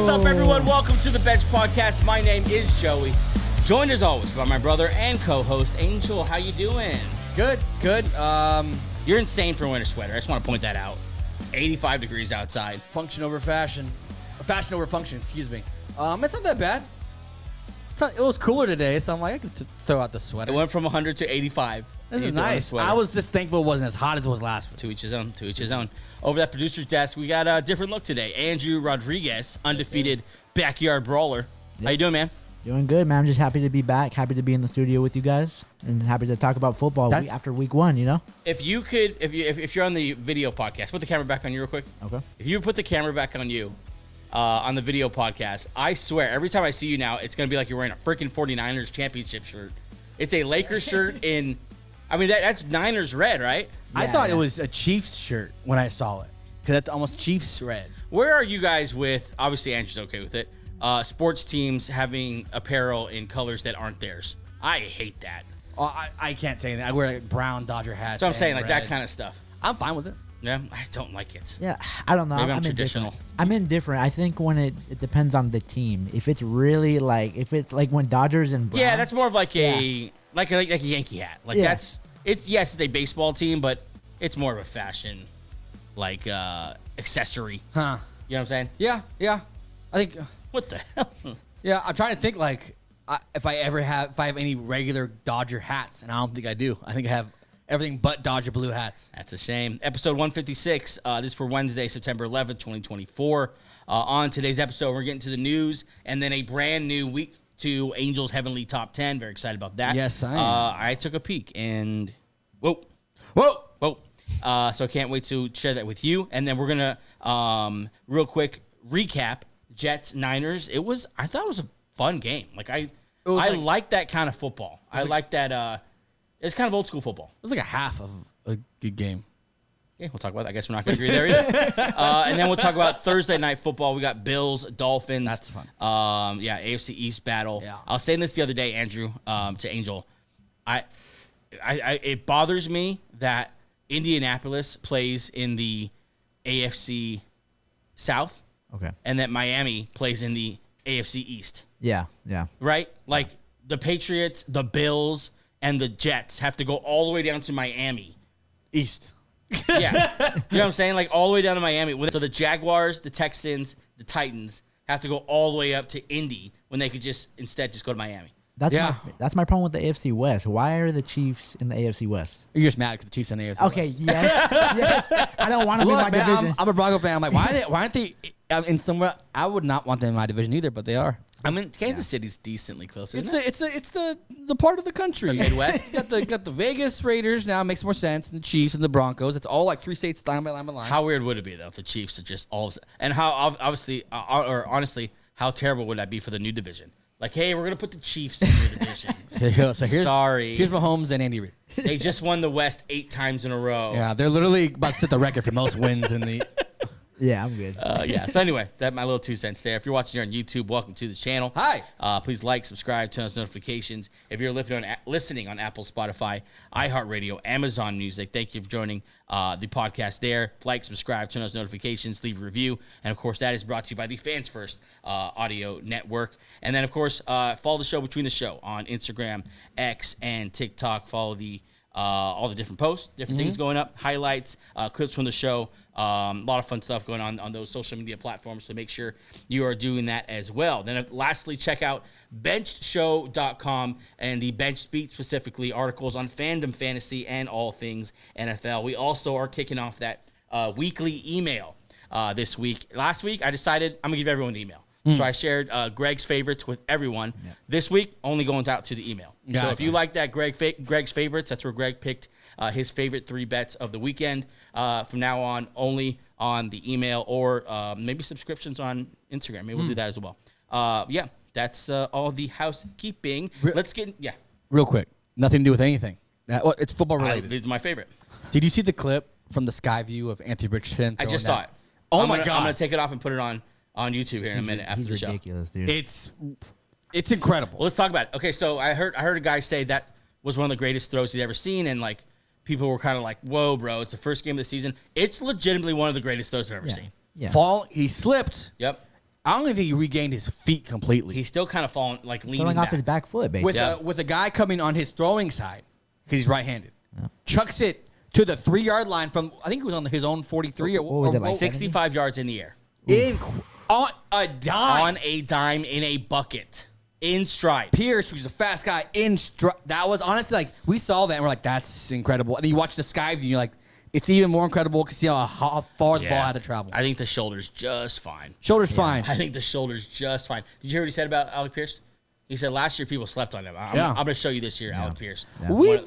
What's up, everyone? Welcome to the Bench Podcast. My name is Joey, joined as always by my brother and co-host Angel. How you doing? Good. You're insane for a winter sweater. I just want to point that out. 85 degrees outside. Function over fashion. Fashion over function, excuse me. It's not that bad. It was cooler today, so I'm like, I could throw out the sweater. It went from 100 to 85. This is nice. I was just thankful it wasn't as hot as it was last week. To each his own. To each his own. Over that producer's desk, we got a different look today. Andrew Rodriguez, undefeated backyard brawler. Yep. How you doing, man? Doing good, man. I'm just happy to be back. Happy to be in the studio with you guys, and happy to talk about football after week one. You know. If you could, if you're on the video podcast, put the camera back on you real quick. Okay. If you put the camera back on you, on the video podcast, I swear every time I see you now, it's gonna be like you're wearing a freaking 49ers championship shirt. It's a Lakers shirt in. I mean, that's Niners red, right? Yeah, I thought it was a Chiefs shirt when I saw it, because that's almost Chiefs red. Where are you guys with? Obviously, Andrew's okay with it. Sports teams having apparel in colors that aren't theirs. I hate that. Oh, I can't say that. I wear like brown Dodger hats. So I'm saying like red. that kind of stuff. I'm fine with it. Yeah, I don't like it. Yeah, I don't know. Maybe I'm traditional. I'm indifferent. I think when it depends on the team. If it's really if it's like when Dodgers and Brown, yeah, that's more of like a Yankee hat. Like it's a baseball team, but it's more of a fashion accessory. Huh? You know what I'm saying? Yeah. I think. What the hell? Yeah, I'm trying to think if I have any regular Dodger hats, and I don't think I do. I think I have everything but Dodger blue hats. That's a shame. Episode 156. This is for Wednesday, September 11th, 2024. On today's episode, we're getting to the news and then a brand new week 2 Angels Heavenly Top 10. Very excited about that. Yes, I am. I took a peek and whoa. So I can't wait to share that with you. And then we're gonna real quick recap Jets Niners. I thought it was a fun game. I like that kind of football. I like that. It's kind of old school football. It was like a half of a good game. Yeah, we'll talk about that. I guess we're not going to agree there either. And then we'll talk about Thursday night football. We got Bills, Dolphins. That's fun. AFC East battle. Yeah. I was saying this the other day, Andrew, to Angel. It bothers me that Indianapolis plays in the AFC South. Okay. And that Miami plays in the AFC East. Yeah. Right? Like the Patriots, the Bills, and the Jets have to go all the way down to Miami. East. Yeah. You know what I'm saying? Like all the way down to Miami. So the Jaguars, the Texans, the Titans have to go all the way up to Indy when they could instead just go to Miami. That's my problem with the AFC West. Why are the Chiefs in the AFC West? You're just mad because the Chiefs in the AFC Okay, West. yes. I don't want to be my division. I'm a Bronco fan. I'm like, why aren't they in somewhere? I would not want them in my division either, but they are. I mean, Kansas City's decently close, isn't it? It's the part of the country. It's the Midwest. got the Vegas Raiders now. Makes more sense. And the Chiefs and the Broncos. It's all like 3 states line by line. How weird would it be, though, if the Chiefs are just all of a sudden, and how obviously, or honestly, how terrible would that be for the new division? Like, hey, we're going to put the Chiefs in your division. Here's Mahomes and Andy Reid. They just won the West 8 times in a row. Yeah, they're literally about to set the record for most wins in the... Yeah, I'm good. So anyway, that's my little 2 cents there. If you're watching here on YouTube, welcome to the channel. Hi. Please like, subscribe, turn on notifications. If you're listening on Apple, Spotify, iHeartRadio, Amazon Music, thank you for joining the podcast there. Like, subscribe, turn on notifications, leave a review. And, of course, that is brought to you by the Fans First Audio Network. And then, of course, follow the show Between the Show on Instagram, X, and TikTok. Follow all the different posts, different things going up, highlights, clips from the show. A lot of fun stuff going on those social media platforms, so make sure you are doing that as well. Then lastly, check out benchshow.com and the Bench Beat, specifically articles on fandom, fantasy, and all things NFL. We also are kicking off that weekly email this week. Last week, I decided I'm going to give everyone the email. So I shared Greg's favorites with everyone. Yeah. This week, only going out to the email. Gotcha. So if you like that Greg's favorites, that's where Greg picked his favorite 3 bets of the weekend. From now on, only on the email or maybe subscriptions on Instagram. Maybe we'll do that as well. That's all the housekeeping. Let's get real quick. Nothing to do with anything. It's football related. It's my favorite. Did you see the clip from the sky view of Anthony Richardson? I just saw it. Oh my God! I'm gonna take it off and put it on YouTube here in a minute after the show. Ridiculous, dude. It's incredible. Well, let's talk about it. Okay, so I heard a guy say that was one of the greatest throws he's ever seen, and like people were kind of like, "Whoa, bro! It's the first game of the season. It's legitimately one of the greatest throws I've ever seen." Yeah. He slipped. Yep. I don't even think he regained his feet completely. He's still kind of falling, like leaning Throwing back. off his back foot, basically. With a guy coming on his throwing side because he's right-handed. Yeah. Chucks it to the 3-yard line from, I think it was on his own 43. What was it, like 65 yards in the air. On a dime. On a dime in a bucket. In stride. Pierce, who's a fast guy, in stride. That was honestly like, we saw that and we're like, that's incredible. And then you watch the sky view and you're like, it's even more incredible because you know how far the ball had to travel. I think the shoulder's just fine. Shoulder's fine. I think the shoulder's just fine. Did you hear what he said about Alec Pierce? He said last year people slept on him. I'm going to show you this year, Alec Pierce. Yeah.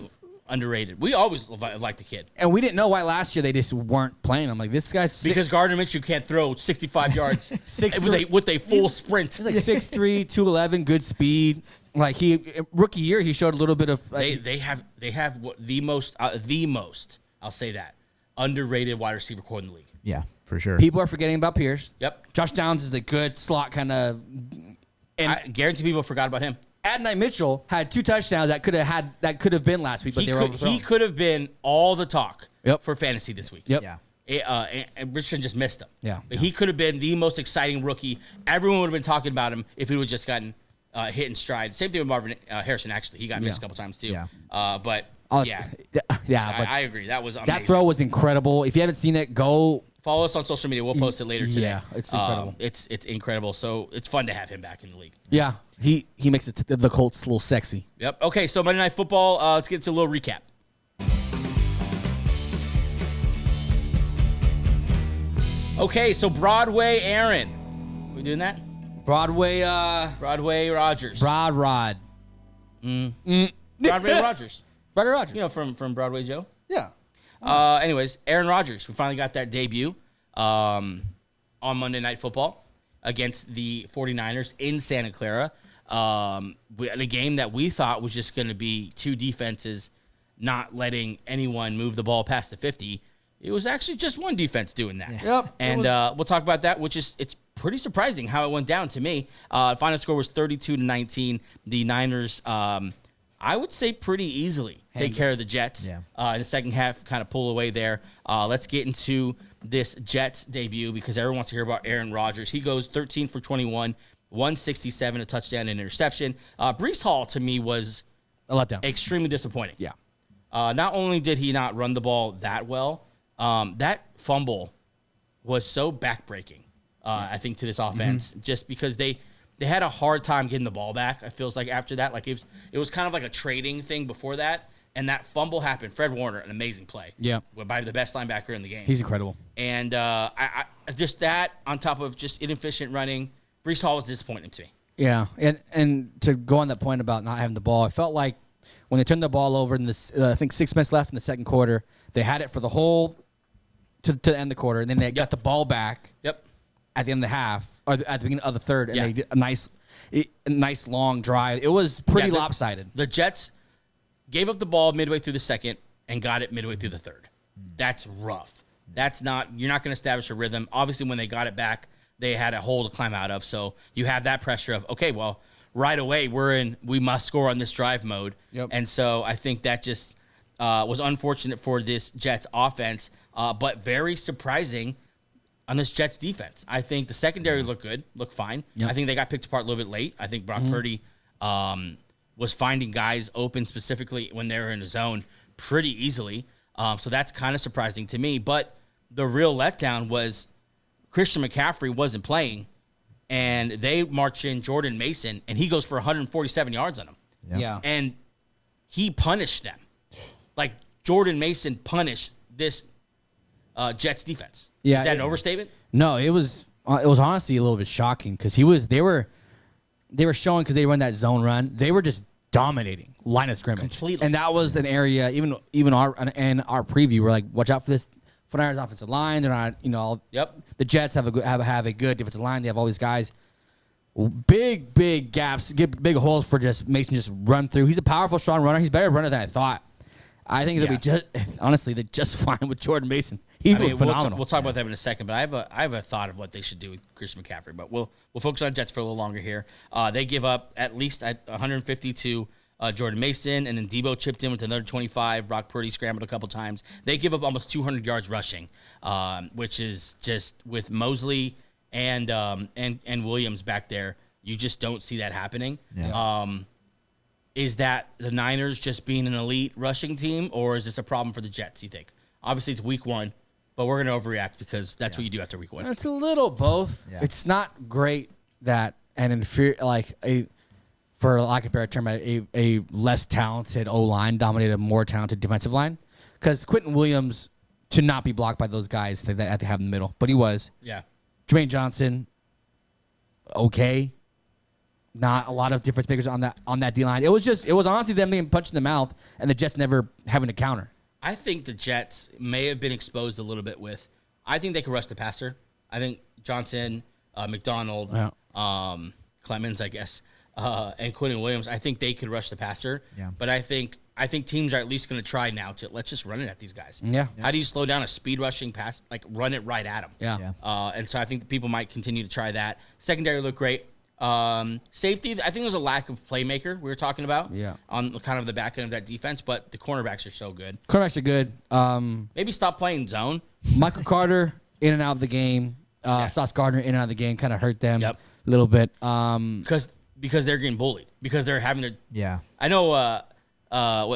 Underrated. We always liked the kid. And we didn't know why last year they just weren't playing. I'm like, this guy's because Gardner Minshew can't throw 65 yards with a full sprint. He's like 6'3", 211, good speed. Like rookie year, he showed a little bit of. They have the most I'll say that underrated wide receiver core in the league. Yeah, for sure. People are forgetting about Pierce. Yep. Josh Downs is a good slot kind of. And I guarantee people forgot about him. Adonai Mitchell had 2 touchdowns that could have been last week, but they were overthrown. He could have been all the talk Yep. for fantasy this week. Yep. Yeah. And Richardson just missed him. Yeah. But he could have been the most exciting rookie. Everyone would have been talking about him if he would have just gotten hit in stride. Same thing with Marvin Harrison, actually. He got missed a couple times, too. Yeah. But but I agree. That was amazing. That throw was incredible. If you haven't seen it, go follow us on social media. We'll post it later today. Yeah, it's incredible. It's incredible. So it's fun to have him back in the league. Yeah, he makes the Colts a little sexy. Yep. Okay, so Monday Night Football, let's get to a little recap. Okay, so Broadway Aaron. We doing that? Broadway Rodgers. Broadway Broadway Rodgers. Broadway Rodgers. You know, from Broadway Joe? Yeah. Anyways, Aaron Rodgers. We finally got that debut on Monday Night Football against the 49ers in Santa Clara. In a game that we thought was just going to be 2 defenses not letting anyone move the ball past the 50. It was actually just 1 defense doing that. Yeah. Yep. And we'll talk about that, it's pretty surprising how it went down to me. Final score was 32-19. The Niners, I would say pretty easily take care of the Jets. Yeah. In the second half, kind of pull away there. Let's get into this Jets debut because everyone wants to hear about Aaron Rodgers. He goes 13 for 21, 167, a touchdown and interception. Breece Hall, to me, was a letdown. Extremely disappointing. Yeah. Not only did he not run the ball that well, that fumble was so backbreaking, I think, to this offense, just because they had a hard time getting the ball back. It feels like after that, like it was kind of like a trading thing before that, and that fumble happened. Fred Warner, an amazing play. Yeah. By the best linebacker in the game. He's incredible. And I just that on top of just inefficient running, Breece Hall was disappointing to me. Yeah, and to go on that point about not having the ball, I felt like when they turned the ball over in this, I think 6 minutes left in the second quarter, they had it for the whole to end the quarter, and then they got the ball back. Yep. At the end of the half, or at the beginning of the third, and Yeah. they did a nice long drive. It was pretty lopsided. The Jets gave up the ball midway through the second and got it midway through the third. That's rough. You're not going to establish a rhythm. Obviously, when they got it back, they had a hole to climb out of. So you have that pressure of, okay, well, right away we must score on this drive mode. Yep. And so I think that just was unfortunate for this Jets offense, but very surprising on this Jets defense. I think the secondary looked fine. Yep. I think they got picked apart a little bit late. I think Brock Purdy was finding guys open specifically when they were in the zone pretty easily. So that's kind of surprising to me. But the real letdown was Christian McCaffrey wasn't playing, and they march in Jordan Mason, and he goes for 147 yards on them. Yeah. And he punished them. Like, Jordan Mason punished this Jets defense. Yeah, Is that an overstatement? No, it was honestly a little bit shocking because they were showing, because they run that zone run, they were just dominating line of scrimmage Completely. and that was an area even our preview, we're like, watch out for this 49ers offensive line. They're not, Yep. The Jets have a good defensive line. They have all these guys, big gaps, big holes for just Mason just run through. He's a powerful, strong runner. He's a better runner than I thought. I think they're just fine with Jordan Mason. He's phenomenal. We'll talk about that in a second, but I have a thought of what they should do with Christian McCaffrey. But we'll focus on Jets for a little longer here. They give up at least 150 to Jordan Mason, and then Debo chipped in with another 25. Brock Purdy scrambled a couple times. They give up almost 200 yards rushing, which is just with Mosley and Williams back there, you just don't see that happening. Yeah. Is that the Niners just being an elite rushing team, or is this a problem for the Jets, you think? Obviously, it's week 1, but we're going to overreact because that's what you do after week 1. It's a little both. Yeah. It's not great that an inferior, for lack of a better term, a less talented O-line dominated a more talented defensive line. Because Quentin Williams should not be blocked by those guys that they have in the middle, but he was. Yeah. Jermaine Johnson, okay. Not a lot of difference makers on that D-line. It was honestly them being punched in the mouth and the Jets never having to counter. I think the Jets may have been exposed a little bit with. I think they could rush the passer. I think Johnson, McDonald, Clemens, I guess, and Quentin Williams. I think they could rush the passer. Yeah. But I think teams are at least going to try now to let's just run it at these guys. Yeah. How do you slow down a speed rushing pass? Like run it right at them. Yeah. And so I think people might continue to try that. Secondary looked great. Safety, I think there's a lack of playmaker we were talking about. Yeah. On kind of the back end of that defense, but the cornerbacks are so good. Cornerbacks are good. Maybe stop playing zone. Michael Carter in and out of the game. Sauce Gardner in and out of the game kind of hurt them a Yep. little bit. Because they're getting bullied. Because they're having to. Yeah. I know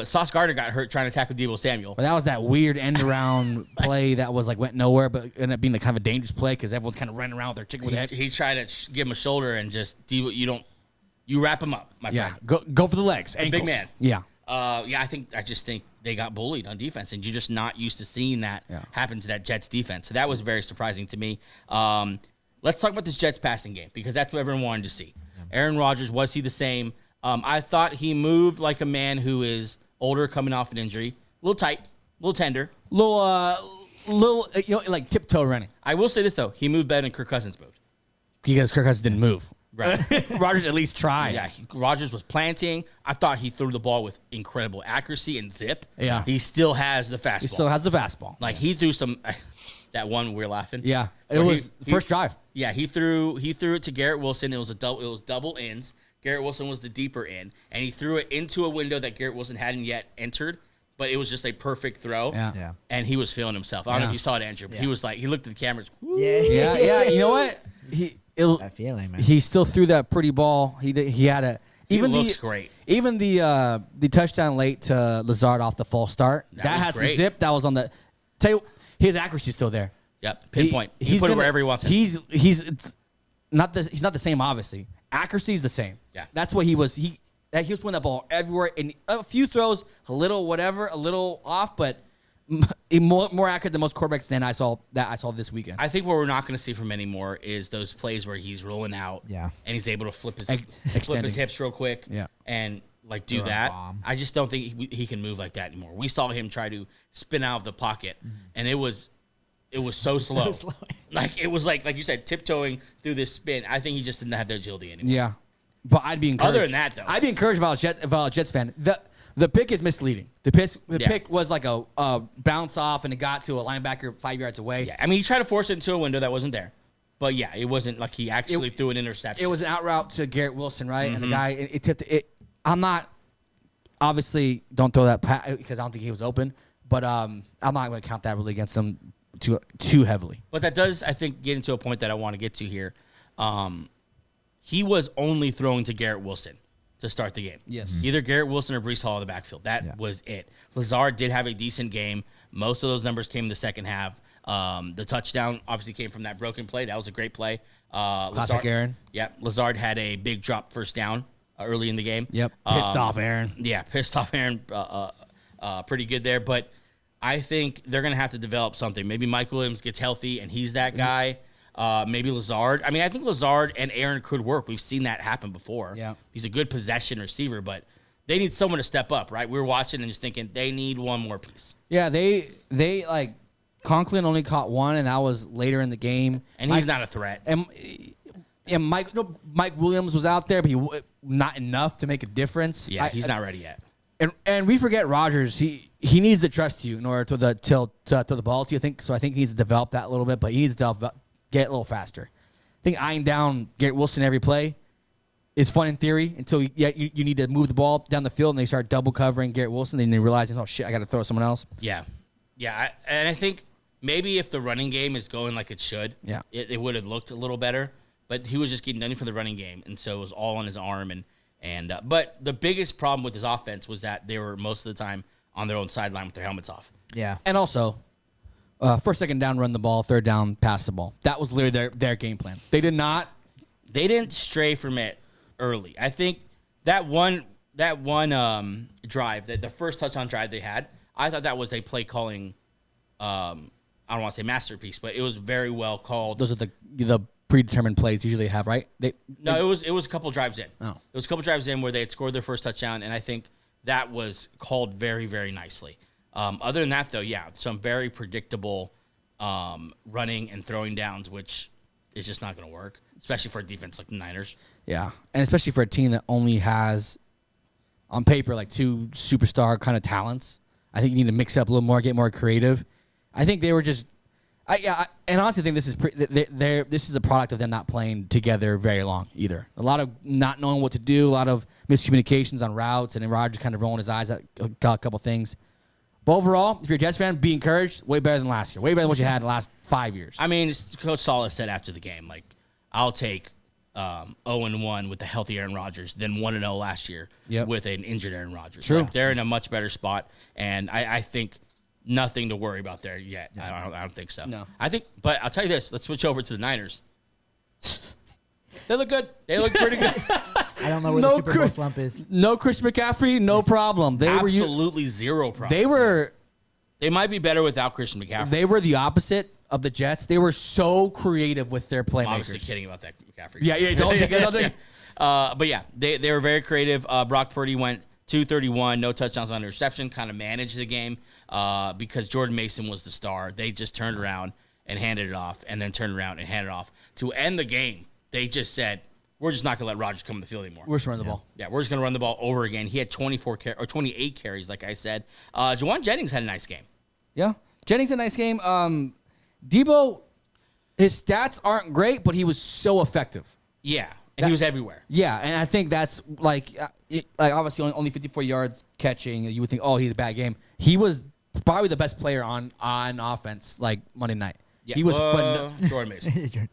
Sauce Gardner got hurt trying to tackle Deebo Samuel. But that was that weird end around play that was went nowhere, but ended up being kind of a dangerous play because everyone's kind of running around with their chicken with their head. He tried to give him a shoulder and just Deebo. You wrap him up, my Yeah, friend. go for the legs. Ankles. Big man. Yeah. I just think they got bullied on defense, and you're just not used to seeing that happen to that Jets defense. So that was very surprising to me. Let's talk about this Jets passing game because that's what everyone wanted to see. Aaron Rodgers, was he the same? I thought he moved like a man who is older, coming off an injury, a little tight, a little tender, Little like tiptoe running. I will say this though, he moved better than Kirk Cousins moved. Because Kirk Cousins didn't move. Right. Rodgers at least tried. Yeah, Rodgers was planting. I thought he threw the ball with incredible accuracy and zip. Yeah. He still has the fastball. He still has the fastball. Like he threw some that one we were laughing. Yeah. It Where was the first drive. Yeah, he threw it to Garrett Wilson. It was double ends. Garrett Wilson was the deeper end, and he threw it into a window that Garrett Wilson hadn't yet entered, but it was just a perfect throw. Yeah. And he was feeling himself. I don't know if you saw it, Andrew, but he was like, he looked at the cameras. Yeah. You know what? That feeling, man. He still threw that pretty ball. He had a even He looks great. Even the touchdown late to Lazard off the false start that was had great. some zip. That was on the. Tell you, his accuracy's still there. Yep, pinpoint. He put it wherever he wants it. He's not the same. Obviously, accuracy is the same. Yeah, that's what he was. He was putting that ball everywhere. And a few throws, a little off, but more accurate than most quarterbacks than I saw this weekend. I think what we're not going to see from anymore is those plays where he's rolling out, and he's able to flip his hips real quick, and do that. I just don't think he can move like that anymore. We saw him try to spin out of the pocket, and it was so slow. It was like you said, tiptoeing through this spin. I think he just didn't have the agility anymore. Yeah, but I'd be encouraged. Other than that, though, I'd be encouraged if I was a Jets fan. The pick is misleading. The pick was like a bounce off, and it got to a linebacker 5 yards away. Yeah, I mean, he tried to force it into a window that wasn't there. But, yeah, it wasn't like he actually threw an interception. It was an out route to Garrett Wilson, right? And the guy, it tipped it. I'm not, obviously, don't throw that because I don't think he was open. But I'm not going to count that really against him too heavily. But that does, I think, get into a point that I want to get to here. He was only throwing to Garrett Wilson to start the game. Yes. Either Garrett Wilson or Breece Hall in the backfield. That was it. Lazard did have a decent game. Most of those numbers came in the second half. The touchdown obviously came from that broken play. That was a great play. Classic Aaron. Yeah. Lazard had a big drop first down early in the game. Yep. Pissed off Aaron. Yeah, pissed off Aaron. Pretty good there. But I think they're going to have to develop something. Maybe Mike Williams gets healthy and he's that guy. Maybe Lazard. I mean, I think Lazard and Aaron could work. We've seen that happen before. Yeah. He's a good possession receiver, but they need someone to step up, right? We were watching and just thinking they need one more piece. Yeah, they Conklin only caught one, and that was later in the game. And he's not a threat. And Mike Williams was out there, but not enough to make a difference. Yeah, he's not ready yet. And we forget Rodgers. He needs to trust you in order to the ball to you. I think he needs to develop that a little bit, but he needs to get a little faster. I think eyeing down Garrett Wilson every play is fun in theory until you need to move the ball down the field and they start double covering Garrett Wilson. Then they realize, oh shit, I got to throw someone else. Yeah, and I think maybe if the running game is going like it should, it would have looked a little better. But he was just getting nothing for the running game, and so it was all on his arm. But the biggest problem with his offense was that they were most of the time on their own sideline with their helmets off. Yeah, and also, first, second down, run the ball. Third down, pass the ball. That was literally their game plan. They didn't stray from it early. I think that one drive, the first touchdown drive they had, I thought that was a play calling. I don't want to say masterpiece, but it was very well called. Those are the predetermined plays usually have, right? It was a couple drives in. Oh. It was a couple drives in where they had scored their first touchdown, and I think that was called very, very nicely. Other than that, though, some very predictable running and throwing downs, which is just not going to work, especially for a defense like the Niners. Yeah, and especially for a team that only has, on paper, like 2 superstar kind of talents. I think you need to mix it up a little more, get more creative. I think they were just... and honestly, I think this is a product of them not playing together very long either. A lot of not knowing what to do, a lot of miscommunications on routes, and then Rodgers kind of rolling his eyes at a couple things. But overall, if you're a Jets fan, be encouraged. Way better than last year. Way better than what you had in the last 5 years. I mean, Coach Saleh said after the game, like, I'll take 0-1 with the healthy Aaron Rodgers than 1-0 last year with an injured Aaron Rodgers. True. Like, they're in a much better spot, and I think nothing to worry about there yet. I don't think so. No. But I'll tell you this. Let's switch over to the Niners. They look good. They look pretty good. I don't know where the Super Bowl slump is. No Chris McCaffrey, no problem. Absolutely zero problem. They might be better without Christian McCaffrey. They were the opposite of the Jets. They were so creative with their playmakers. I'm obviously kidding about that McCaffrey. Yeah, don't take anything. But yeah, they were very creative. Brock Purdy went 231, no touchdowns on interception, kind of managed the game because Jordan Mason was the star. They just turned around and handed it off, and then turned around and handed it off. To end the game, they just said, we're just not going to let Rodgers come to the field anymore. We're just running the ball. Yeah, we're just going to run the ball over again. He had 28 carries, like I said. Juwan Jennings had a nice game. Yeah, Jennings had a nice game. Debo, his stats aren't great, but he was so effective. Yeah, and he was everywhere. Yeah, and I think that's like obviously only 54 yards catching. You would think, oh, he's a bad game. He was probably the best player on offense, like Monday night. Yeah. He was fun. Jordan Mason.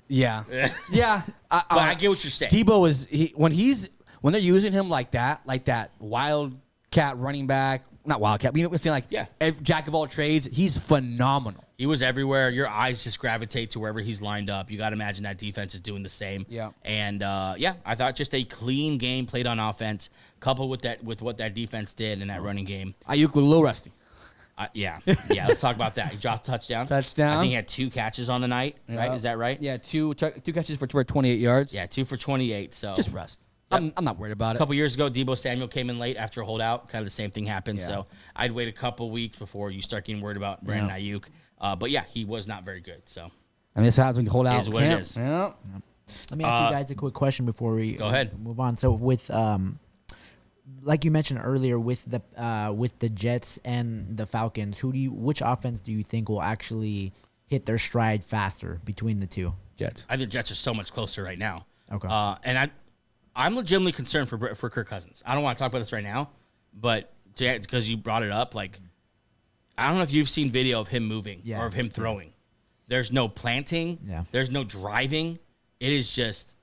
Yeah. But I get what you're saying. Debo is when they're using him like that wildcat running back, not wildcat. You know what I'm saying? Like jack of all trades. He's phenomenal. He was everywhere. Your eyes just gravitate to wherever he's lined up. You got to imagine that defense is doing the same. Yeah. And I thought just a clean game played on offense, coupled with what that defense did in that running game. Ayuk was a little rusty. Yeah. Let's talk about that. He dropped a touchdown. I think he had 2 catches on the night. Right? Is that right? Yeah, two catches for 28 yards. Yeah, 2 for 28. So just rust. Yep. I'm not worried about it. A couple years ago, Deebo Samuel came in late after a holdout. Kind of the same thing happened. Yeah. So I'd wait a couple weeks before you start getting worried about Brandon Ayuk. But yeah, he was not very good. So I mean, this happens when you hold out. Is what it is. Yeah. Let me ask you guys a quick question before we go ahead. Move on. So with like you mentioned earlier, with the Jets and the Falcons, which offense do you think will actually hit their stride faster between the two? Jets. I think the Jets are so much closer right now. Okay. And I'm legitimately concerned for Kirk Cousins. I don't want to talk about this right now, but because you brought it up, like, I don't know if you've seen video of him moving or of him throwing. There's no planting. Yeah. There's no driving. It is just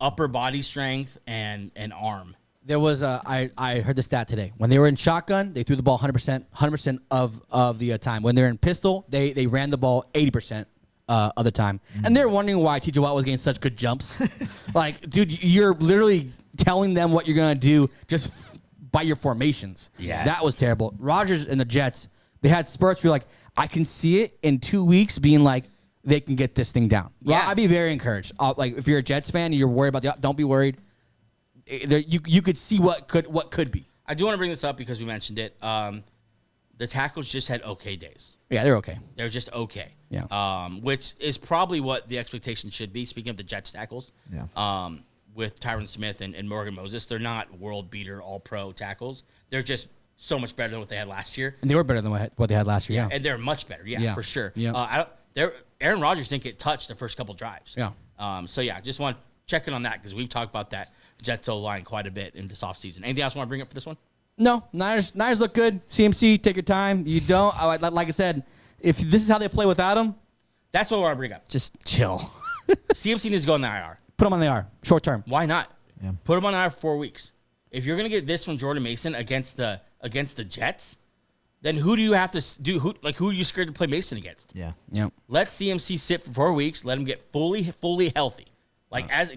upper body strength and arm. There was I heard the stat today. When they were in shotgun, they threw the ball 100% of the time. When they're in pistol, they ran the ball 80% of the time. Mm-hmm. And they're wondering why T.J. Watt was getting such good jumps. Like, dude, you're literally telling them what you're going to do just by your formations. Yeah. That was terrible. Rodgers and the Jets, they had spurts where you're like, I can see it in 2 weeks being like, they can get this thing down. Yeah. I'd be very encouraged. Like, if you're a Jets fan and you're worried about don't be worried. You could see what could be. I do want to bring this up because we mentioned it. The tackles just had okay days. Yeah, they're okay. They're just okay. Yeah. Which is probably what the expectation should be. Speaking of the Jets tackles, with Tyron Smith and Morgan Moses, they're not world beater, all pro tackles. They're just so much better than what they had last year. And they were better than what they had last year. Yeah. And they're much better. Yeah. For sure. Yeah. Aaron Rodgers didn't get touched the first couple drives. Yeah. Just want to check in on that because we've talked about that Jets O-line quite a bit in this offseason. Anything else you want to bring up for this one? No. Niners look good. CMC, take your time. You don't. Like I said, if this is how they play without him, That's what I want to bring up. just chill. CMC needs to go in the IR. Put him on the IR, short term. Why not? Yeah. Put him on IR for 4 weeks. If you're gonna get this from Jordan Mason against the Jets, then who do you have to do? Who are you scared to play Mason against? Yeah. Yep. Let CMC sit for 4 weeks. Let him get fully healthy.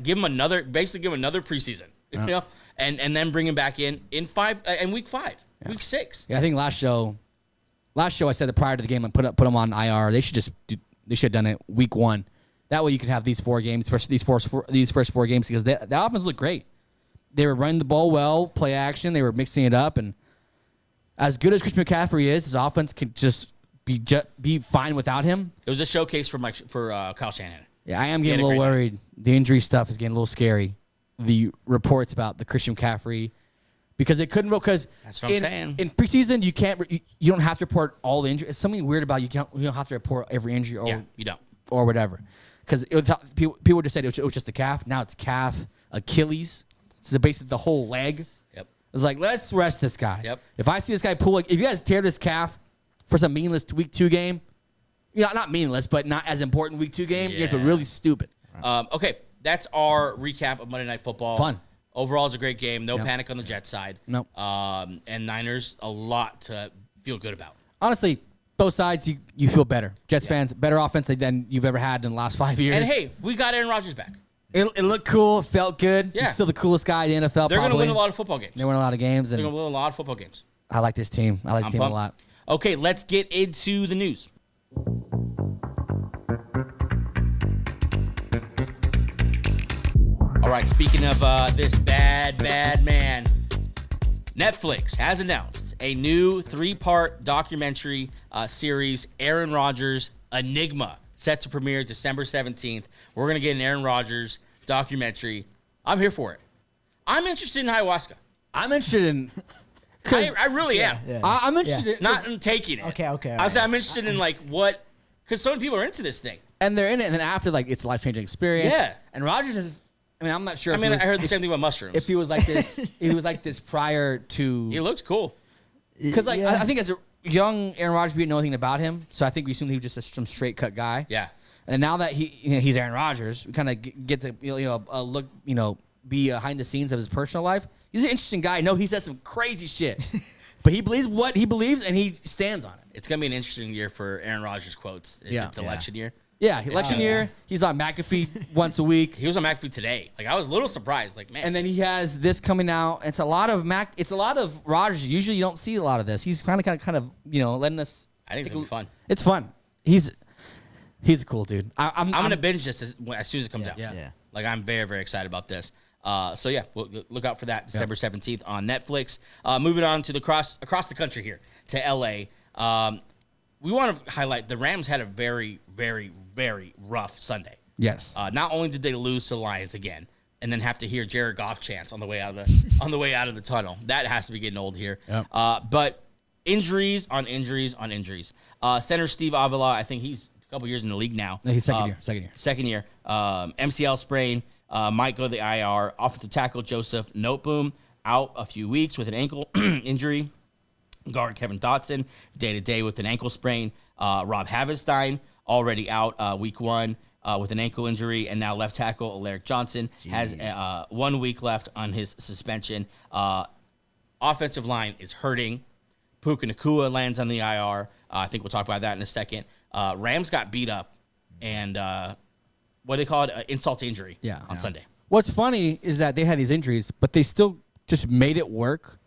Give him another preseason. You know, and then bring him back in week 5, week 6. Yeah, I think last show I said that prior to the game and put him on IR. They should have done it week 1. That way you can have these 4 games, these first 4 games, because the offense looked great. They were running the ball well, play action. They were mixing it up, and as good as Christian McCaffrey is, his offense can just be fine without him. It was a showcase for Kyle Shanahan. Yeah, I am getting a little worried. The injury stuff is getting a little scary. The reports about the Christian McCaffrey, because they couldn't because that's what I'm saying. In preseason you don't have to report all the injuries. It's something weird about you don't have to report every injury or you don't or whatever, because people just said it was just the calf. Now it's calf, Achilles. So basically the whole leg. Yep. It's like, let's rest this guy. Yep. If I see this guy pull, if you guys tear this calf for some meaningless week 2 game, not meaningless, but not as important week 2 game, you have to really stupid. Okay, that's our recap of Monday Night Football. Fun. Overall, it's a great game. No panic on the Jets side. Nope. And Niners, a lot to feel good about. Honestly, both sides, you feel better. Jets fans, better offense than you've ever had in the last 5 years. And hey, we got Aaron Rodgers back. It looked cool. It felt good. Yeah. He's still the coolest guy in the NFL. They're going to probably. win a lot of football games. They win a lot of games. They're And going to win a lot of football games. I like this team. I like this team a lot. Okay, let's get into the news. All right, speaking of this bad man, Netflix has announced a new 3-part documentary series, Aaron Rodgers Enigma, set to premiere December 17th. We're going to get an Aaron Rodgers documentary. I'm here for it. I'm interested in ayahuasca. I'm interested in... I really am. Yeah. I'm interested in... Not in taking it. Okay. I'm interested in what... Because so many people are into this thing. And they're in it, and then after, it's a life-changing experience. Yeah. And Rodgers is... I'm not sure I heard the same thing about mushrooms. if he was like this. He was like this prior to... He looks cool. Because, I think as a young Aaron Rodgers, we didn't know anything about him. So I think we assumed he was just some straight-cut guy. Yeah. And now that he's Aaron Rodgers, we kind of get to look, be behind the scenes of his personal life. He's an interesting guy. I know he says some crazy shit, but he believes what he believes and he stands on it. It's going to be an interesting year for Aaron Rodgers quotes. It's election year. Yeah, election year. He's on McAfee once a week. He was on McAfee today. I was a little surprised. Man. And then he has this coming out. It's a lot of It's a lot of Rodgers. Usually you don't see a lot of this. He's kind of letting us. I think it's going to be fun. It's fun. He's a cool dude. I'm going to binge this as soon as it comes out. Yeah. I'm very, very excited about this. We'll look out for that December 17th on Netflix. Moving on to across the country here to LA. We want to highlight the Rams had a very, very, very rough Sunday. Yes. Not only did they lose to the Lions again, and then have to hear Jared Goff chants on the way out of the tunnel. That has to be getting old here. Yep. But injuries on injuries on injuries. Center Steve Avila, I think he's a couple years in the league now. No, he's second year. MCL sprain. Might go to the IR. Offensive tackle Joseph Noteboom out a few weeks with an ankle injury. Guard Kevin Dotson day-to-day with an ankle sprain. Rob Havenstein already out week 1 with an ankle injury. And now left tackle Alaric Johnson has 1 week left on his suspension. Offensive line is hurting. Puka Nacua lands on the IR. I think we'll talk about that in a second. Rams got beat up and what they call it, insult to injury on Sunday. What's funny is that they had these injuries, but they still just made it work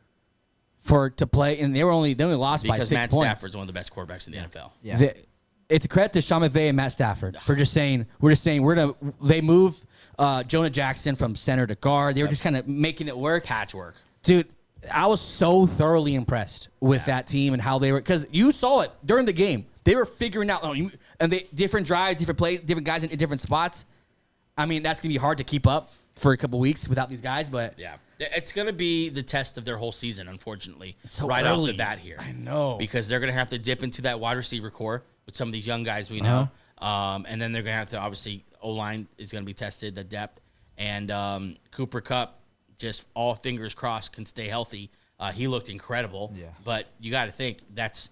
to play, and they only lost by 6 Matt points. Stafford's one of the best quarterbacks in the NFL. Yeah. It's a credit to Sean McVay and Matt Stafford for just saying they moved Jonah Jackson from center to guard. They were just kind of making it work. Patchwork. Dude, I was so thoroughly impressed with that team and how they were, because you saw it during the game. They were figuring out, and different drives, different plays, different guys in different spots. That's going to be hard to keep up for a couple weeks without these guys, but yeah, it's going to be the test of their whole season, unfortunately, so right early. off the bat here. I know. Because they're going to have to dip into that wide receiver core with some of these young guys we know. And then they're going to have to, obviously, O-line is going to be tested, the depth. And Cooper Kupp, just all fingers crossed, can stay healthy. He looked incredible. Yeah. But you got to think that's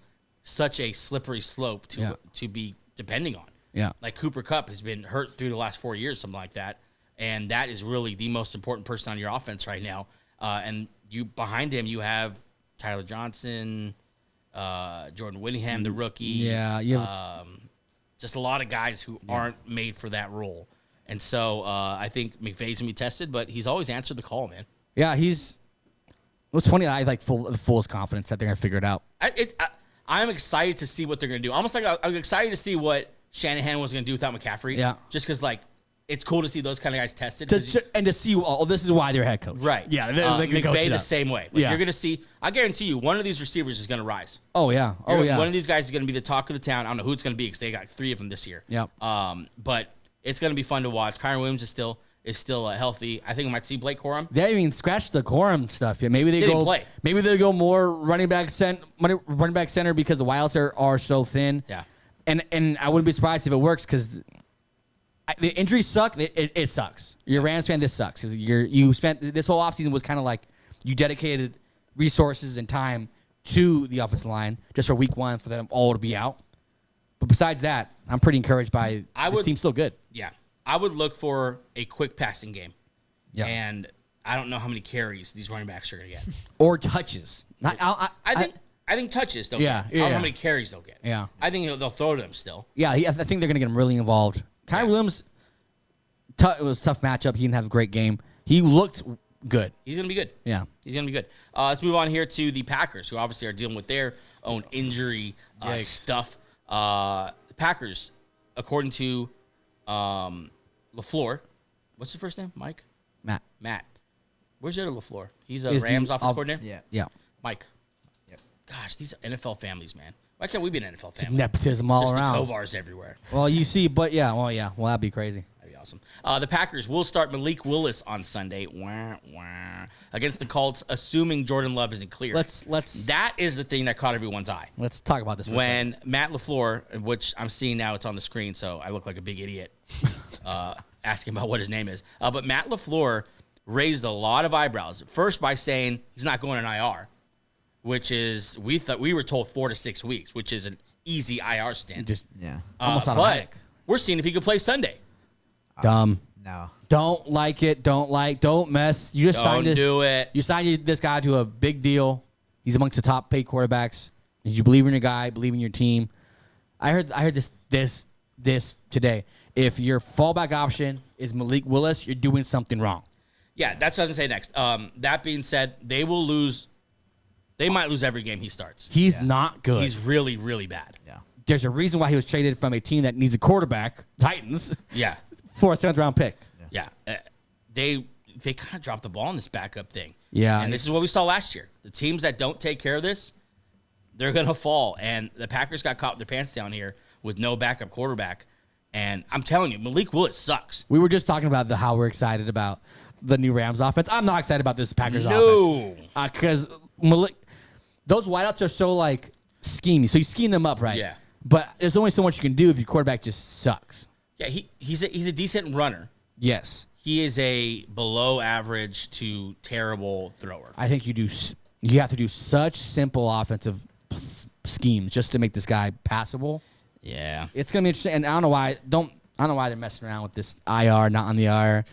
such a slippery slope to be depending on. Yeah. Like Cooper Kupp has been hurt through the last 4 years, something like that. And that is really the most important person on your offense right now. And you behind him, you have Tyler Johnson, Jordan Whittingham, the rookie. Yeah. You have, just a lot of guys who aren't made for that role. And so I think McVay's going to be tested, but he's always answered the call, man. yeah, what's funny, I like fullest confidence that they're going to figure it out. I'm excited to see what they're going to do. Almost like I'm excited to see what Shanahan was going to do without McCaffrey. Yeah. Just because, like, it's cool to see those kind of guys tested. And to see, this is why they're head coach. Right. Yeah. They can coach McVay it the up. same way. Like, Yeah. You're going to see, I guarantee you, one of these receivers is going to rise. Oh, yeah. Oh, yeah. One of these guys is going to be the talk of the town. I don't know who it's going to be because they got 3 of them this year. Yeah. But it's going to be fun to watch. Kyron Williams is still healthy. I think we might see Blake Corum. They haven't even scratched the quorum stuff yet. Maybe they Didn't go. play. Maybe they go more running back center because the wideouts are so thin. Yeah. And I wouldn't be surprised if it works because the injuries suck. It sucks. You're a Rams fan. This sucks. You spent this whole offseason was kind of like you dedicated resources and time to the offensive line just for week 1 for them all to be out. But besides that, I'm pretty encouraged by this team's still good. Yeah. I would look for a quick passing game. Yeah. And I don't know how many carries these running backs are going to get. Or touches. I think touches they'll Yeah, get. I don't know yeah. how many carries they'll get. Yeah. I think they'll throw to them still. Yeah, I think they're going to get him really involved. Kyron Williams, it was a tough matchup. He didn't have a great game. He looked good. He's going to be good. Yeah. He's going to be good. Let's move on here to the Packers, who obviously are dealing with their own injury stuff. The Packers, according to LaFleur, what's his first name? Mike? Matt. Where's the other LaFleur? He's a Rams offensive coordinator? Yeah. Mike. Yep. Gosh, these NFL families, man. Why can't we be an NFL family? Nepotism all Just around. the Tovars everywhere. Well, you see, but yeah. Well, that'd be crazy. That'd be awesome. The Packers will start Malik Willis on Sunday against the Colts, assuming Jordan Love isn't clear. That is the thing that caught everyone's eye. Let's talk about this. When Matt LaFleur, which I'm seeing now, it's on the screen, so I look like a big idiot asking about what his name is. But Matt LaFleur raised a lot of eyebrows. First by saying he's not going on IR, which is we were told 4 to 6 weeks, which is an easy IR stint. Almost automatic. But we're seeing if he could play Sunday. Dumb. No. Don't like it. Don't mess. You just signed this. Don't do it. You signed this guy to a big deal. He's amongst the top paid quarterbacks. And you believe in your guy, believe in your team. I heard this today. If your fallback option is Malik Willis, you're doing something wrong. Yeah, that's what I was going to say next. That being said, they will lose. They might lose every game he starts. He's not good. He's really, really bad. Yeah. There's a reason why he was traded from a team that needs a quarterback, Titans, Yeah. for a 7th-round pick. Yeah. They kind of dropped the ball in this backup thing. Yeah. And this is what we saw last year. The teams that don't take care of this, they're going to fall. And the Packers got caught with their pants down here with no backup quarterback. And I'm telling you, Malik Willis sucks. We were just talking about how we're excited about the new Rams offense. I'm not excited about this Packers No. offense. Because those wideouts are so, like, schemy. So you scheme them up, right? Yeah. But there's only so much you can do if your quarterback just sucks. Yeah, he's a decent runner. Yes. He is a below average to terrible thrower. I think you have to do such simple offensive schemes just to make this guy passable. Yeah. It's gonna be interesting, and I don't know why they're messing around with this IR, not on the IR.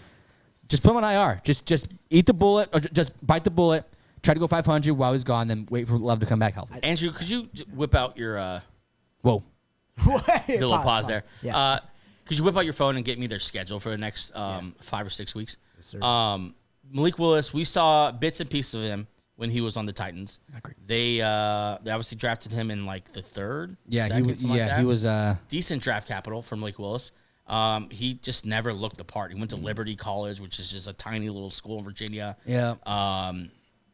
Just put him on IR. Just eat the bullet, or just bite the bullet. Try to go 500 while he's gone, then wait for Love to come back healthy. Andrew, could you whip out your Whoa. the little pause there? Yeah. Could you whip out your phone and get me their schedule for the next 5 or 6 weeks? Yes, sir. Malik Willis, we saw bits and pieces of him when he was on the Titans. They obviously drafted him in like the third. Yeah, second, he was. Decent draft capital for Malik Willis. He just never looked the part. He went to Liberty College, which is just a tiny little school in Virginia. Yeah.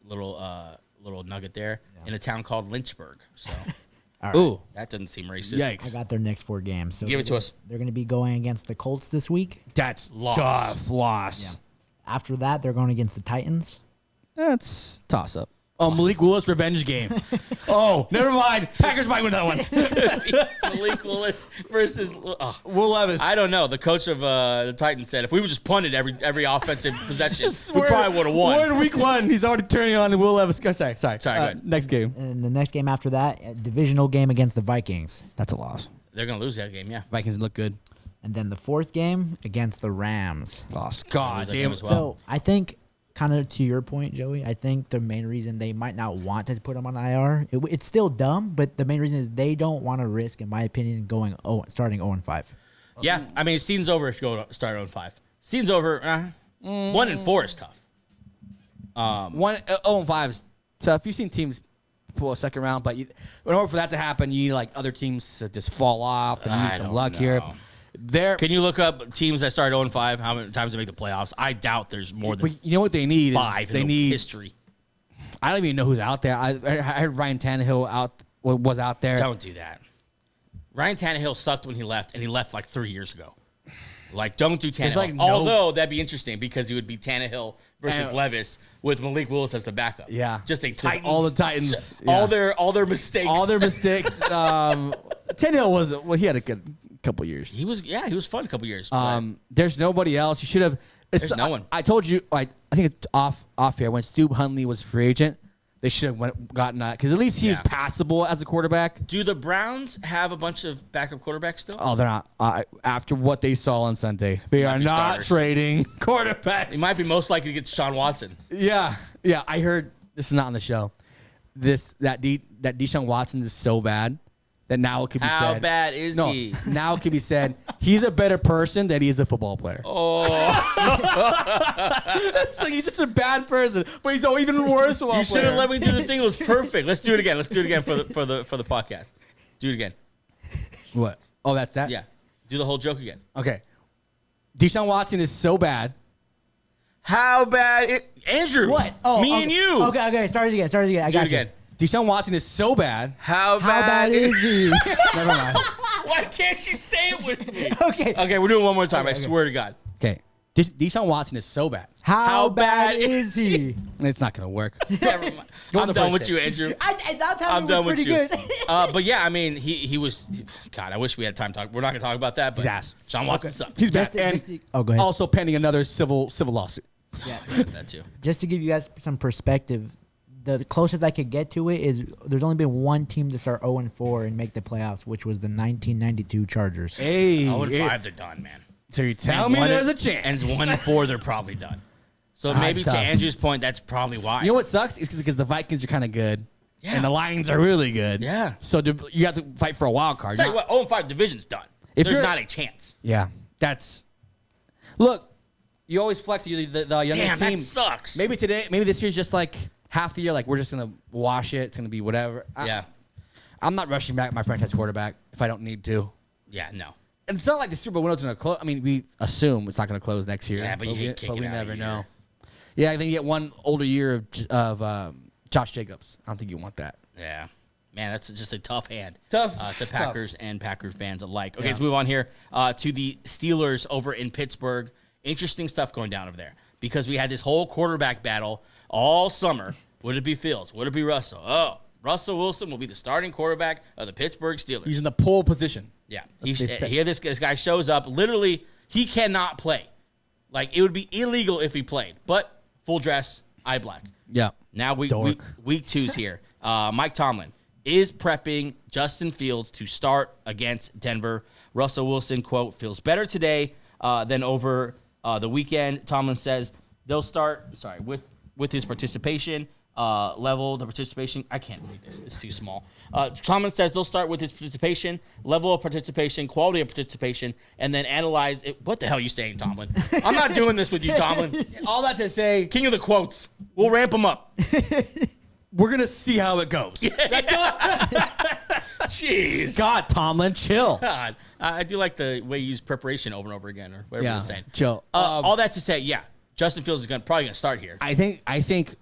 Little nugget there in a town called Lynchburg. So All right. Ooh. that doesn't seem racist. Yikes. I got their next 4 games. So Give it to us. They're going to be going against the Colts this week. That's Loss. tough loss. After that, they're going against the Titans. That's toss up. Oh, Malik Willis revenge game. Oh, never mind. Packers might win that one. Malik Willis versus Will Levis. I don't know. The coach of the Titans said if we would just punted every offensive possession, we probably would have won. We're in week 1. He's already turning on Will Levis. Sorry. Go ahead. Next game. And the next game after that, a divisional game against the Vikings. That's a loss. They're gonna lose that game. Yeah. Vikings look good. And then the fourth game against the Rams. Lost. God damn as well. So I think, kind of to your point, Joey, I think the main reason they might not want to put him on IR, it's still dumb, but the main reason is they don't want to risk, in my opinion, starting 0-5. Yeah, I mean, season's over if you go start 0-5. Season's over. 1-4 is tough. 0-5 is tough. You've seen teams pull a second round, but in order for that to happen, you need like other teams to just fall off, and you need some luck here. Can you look up teams that started 0-5? How many times they make the playoffs? I doubt there's more than. But you know what they need? 5 They in need history. I don't even know who's out there. I heard Ryan Tannehill was out there. Don't do that. Ryan Tannehill sucked when he left, and he left like 3 years ago. Like, don't do Tannehill. Like Although that'd be interesting because he would be Tannehill versus Levis with Malik Willis as the backup. Yeah, just a Titans. All the Titans. All their mistakes. All their mistakes. Tannehill he had a good couple years. He was fun a couple years. There's nobody else. You should have. There's no one. I told you. I think it's off here when Stu Huntley was a free agent. They should have gotten that because at least he's passable as a quarterback. Do the Browns have a bunch of backup quarterbacks still? Oh, they're not. After what they saw on Sunday, they are not trading quarterbacks. He might be most likely to get Deshaun Watson. Yeah. I heard this is not on the show. That Deshaun Watson is so bad that now it could be said. How bad is he? Now it could be said he's a better person than he is a football player. Oh, it's like he's such a bad person, but he's an even worse football player. You should have let me do the thing. It was perfect. Let's do it again. For the podcast. Do it again. What? Oh, that's that. Yeah. Do the whole joke again. Okay. Deshaun Watson is so bad. How bad? Andrew. What? Oh, me and you. Okay. Start it again. I got you. Deshaun Watson is so bad. How bad is he? Never mind. Why can't you say it with me? Okay, we're doing it one more time. I swear to God. Okay. Deshaun Watson is so bad. How bad is he? It's not going to work. Never mind. I'm done with you, Andrew. I'm done with you. Good. But yeah, I mean, he was. God, I wish we had time to talk. We're not going to talk about that. But He's ass. John Watson sucks. He's bad. Go ahead. Also pending another civil lawsuit. Yeah. That too. Just to give you guys some perspective, the closest I could get to it is there's only been one team to start 0-4 and make the playoffs, which was the 1992 Chargers. Hey, 0-5, they're done, man. So you tell me there's a chance. And 1-4, they're probably done. So maybe to Andrew's point, that's probably why. You know what sucks? It's because the Vikings are kind of good. Yeah. And the Lions are really good. Yeah. So you have to fight for a wild card. Tell you what, 0-5 division's done. If There's you're- not a chance. Yeah. Look, you always flex the youngest Damn, team. that sucks. Maybe this year's just like half the year, like we're just going to wash it. It's going to be whatever. Yeah. I'm not rushing back my franchise quarterback if I don't need to. Yeah, no. And it's not like the Super Bowl window's going to close. I mean, we assume it's not going to close next year. Yeah, but you hate kicking we out never a know. year. Yeah, I think you get one older year of Josh Jacobs. I don't think you want that. Yeah. Man, that's just a tough hand. Tough. To Packers and Packers fans alike. Okay, Yeah. let's move on here to the Steelers over in Pittsburgh. Interesting stuff going down over there because we had this whole quarterback battle all summer. Would it be Fields? Would it be Russell? Oh, Russell Wilson will be the starting quarterback of the Pittsburgh Steelers. He's in the pole position. Yeah. Here this guy shows up. Literally, he cannot play. Like, it would be illegal if he played. But full dress, eye black. Yeah. Now week two's here. Mike Tomlin is prepping Justin Fields to start against Denver. Russell Wilson, quote, feels better today than over the weekend. Tomlin says they'll start, with his participation level, the participation. I can't read this. It's too small. Tomlin says they'll start with his participation, level of participation, quality of participation, and then analyze it. What the hell are you saying, Tomlin? I'm not doing this with you, Tomlin. All that to say, King of the quotes. We'll ramp him up. we're going to see how it goes. That's all. Jeez. God, Tomlin, chill. God. I do like the way you use preparation over and over again or whatever you're saying. Chill. All that to say, yeah, Justin Fields is probably going to start here. I think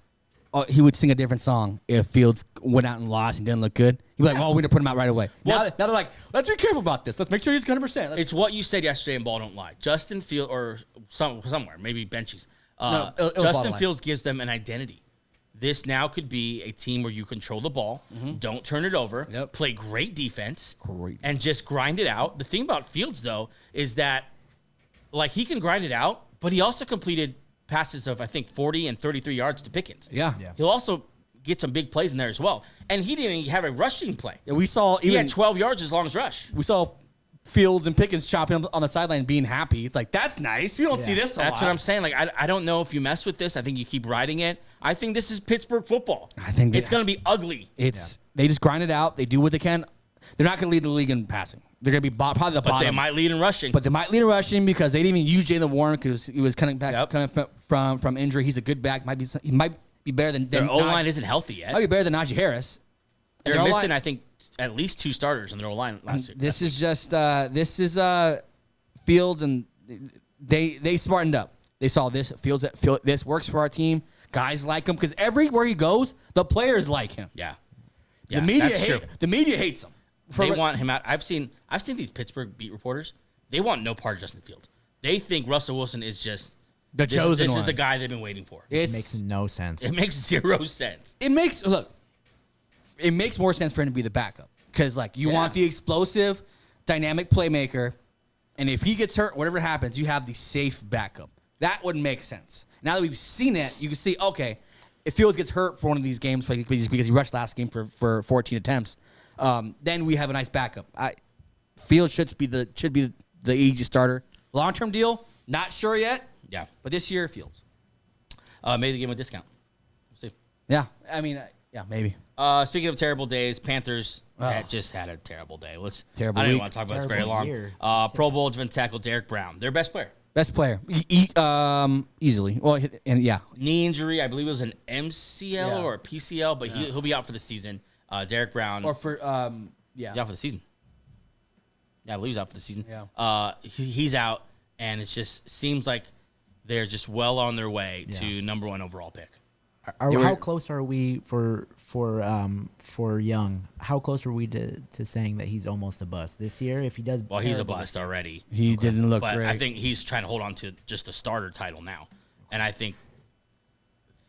he would sing a different song if Fields went out and lost and didn't look good. He'd be like, well, we're going to put him out right away. Well, now they're like, let's be careful about this. Let's make sure he's 100%. It's what you said yesterday in Ball Don't Lie. Justin Fields, or somewhere, maybe Benchies. No, it was Ball Justin Don't Lie. Fields gives them an identity. this now could be a team where you control the ball, don't turn it over, play great defense, and just grind it out. The thing about Fields, though, is that like he can grind it out, but he also completed passes of, I think, 40 and 33 yards to Pickens. Yeah. He'll also get some big plays in there as well. And he didn't even have a rushing play. Yeah, we saw He had 12 yards as long as rush. we saw Fields and Pickens chopping up on the sideline being happy. It's like, that's nice. We don't see this a lot. That's what I'm saying. Like, I don't know if you mess with this. I think you keep riding it. I think this is Pittsburgh football. I think it's going to be ugly. They just grind it out. They do what they can. They're not going to lead the league in passing. They're going to be probably the bottom. But they might lead in rushing. But they might lead in rushing because they didn't even use Jaylen Warren because he was coming from injury. He's a good back. He might be better than their O-line isn't healthy yet. Might be better than Najee Harris. They're missing, I think, at least 2 starters in their O-line last year. This is Fields, and they smartened up. They saw this Fields. This works for our team. Guys like him because everywhere he goes, the players like him. Yeah. The media hates him. They want him out. I've seen these Pittsburgh beat reporters. They want no part of Justin Fields. They think Russell Wilson is just the chosen one. This is the guy they've been waiting for. It makes no sense. It makes 0 sense. It makes more sense for him to be the backup because like you want the explosive, dynamic playmaker, and if he gets hurt, whatever happens, you have the safe backup. That would make sense. Now that we've seen it, you can see if Fields gets hurt for one of these games because he rushed last game for 14 attempts. Then we have a nice backup. Fields should be the easy starter. Long-term deal, not sure yet. Yeah. But this year, Fields. Maybe give him a discount. We'll see. Yeah. I mean, maybe. Speaking of terrible days, Panthers just had a terrible day. Terrible I don't week. want to talk about this very long. Pro Bowl defensive tackle Derrick Brown, their best player. Best player. Easily. Well, and yeah. Knee injury, I believe it was an MCL or a PCL, but he'll be out for the season. Derrick Brown. Or for, He's out for the season. Yeah, I believe he's out for the season. Yeah. He's out, and it just seems like they're just well on their way to number 1 overall pick. How close are we for Young? How close are we to saying that he's almost a bust this year? If he does, well, he's a bust already. He didn't look but great. I think he's trying to hold on to just the starter title now, and I think